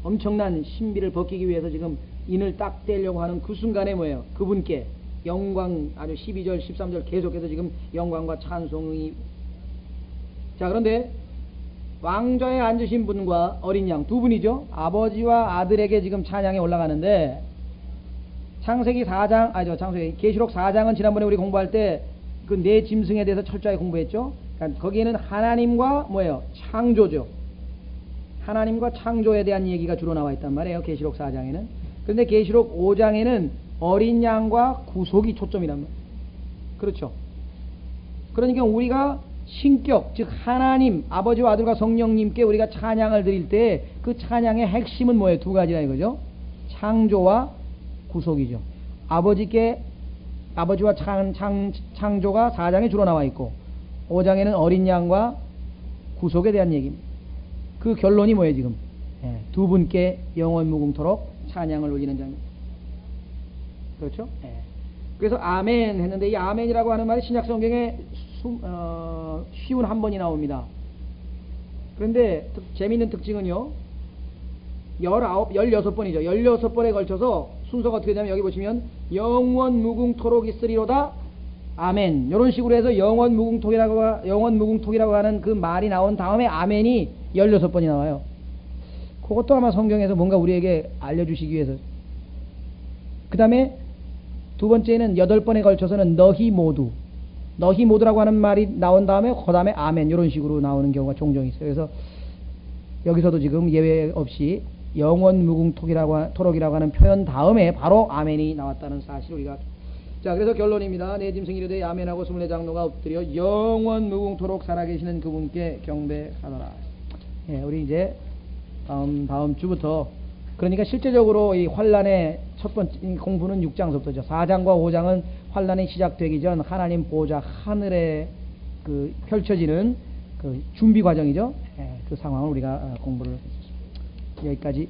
엄청난 신비를 벗기기 위해서 지금 인을 딱 떼려고 하는 그 순간에 뭐예요? 그분께 영광, 아주 12절, 13절 계속해서 지금 영광과 찬송이. 자, 그런데 왕좌에 앉으신 분과 어린 양 두 분이죠. 아버지와 아들에게 지금 찬양이 올라가는데, 계시록 4장은 지난번에 우리 공부할 때 그 네 짐승에 대해서 철저하게 공부했죠. 그러니까 거기에는 하나님과 뭐예요? 창조죠. 하나님과 창조에 대한 얘기가 주로 나와 있단 말이에요. 계시록 4장에는. 그런데 계시록 5장에는 어린 양과 구속이 초점이란 말이에요. 그렇죠. 그러니까 우리가 신격, 즉 하나님, 아버지와 아들과 성령님께 우리가 찬양을 드릴 때 그 찬양의 핵심은 뭐예요? 두 가지라 이거죠. 창조와 구속이죠. 아버지와 창조가 4장에 주로 나와 있고 5장에는 어린 양과 구속에 대한 얘기입니다. 그 결론이 뭐예요 지금? 두 분께 영원 무궁토록 찬양을 올리는 장면. 그렇죠? 그래서 아멘 했는데 이 아멘이라고 하는 말이 신약 성경에 쉬운 한 번이 나옵니다. 그런데 재미있는 특징은요, 16번이죠. 16번에 걸쳐서 순서가 어떻게 되냐면 여기 보시면 영원 무궁토록 있으리로다 아멘, 이런 식으로 해서 영원 무궁토록이라고 하는 그 말이 나온 다음에 아멘이 16번이 나와요. 그것도 아마 성경에서 뭔가 우리에게 알려주시기 위해서. 그 다음에 두 번째는 8번에 걸쳐서는 너희 모두라고 하는 말이 나온 다음에 그 다음에 아멘, 이런 식으로 나오는 경우가 종종 있어요. 그래서 여기서도 지금 예외 없이 영원 무궁토록이라고 하는 표현 다음에 바로 아멘이 나왔다는 사실을 우리가. 자, 그래서 결론입니다. 내 짐승 이르되 아멘하고 24장로가 엎드려 영원 무궁토록 살아계시는 그분께 경배하더라. 우리 이제 다음 주부터, 그러니까 실제적으로 이 환란의 첫 번째 공부는 6장서부터죠. 4장과 5장은 환란이 시작되기 전 하나님 보좌 하늘에 그 펼쳐지는 그 준비 과정이죠. 그 상황을 우리가 공부를 했습니다. 여기까지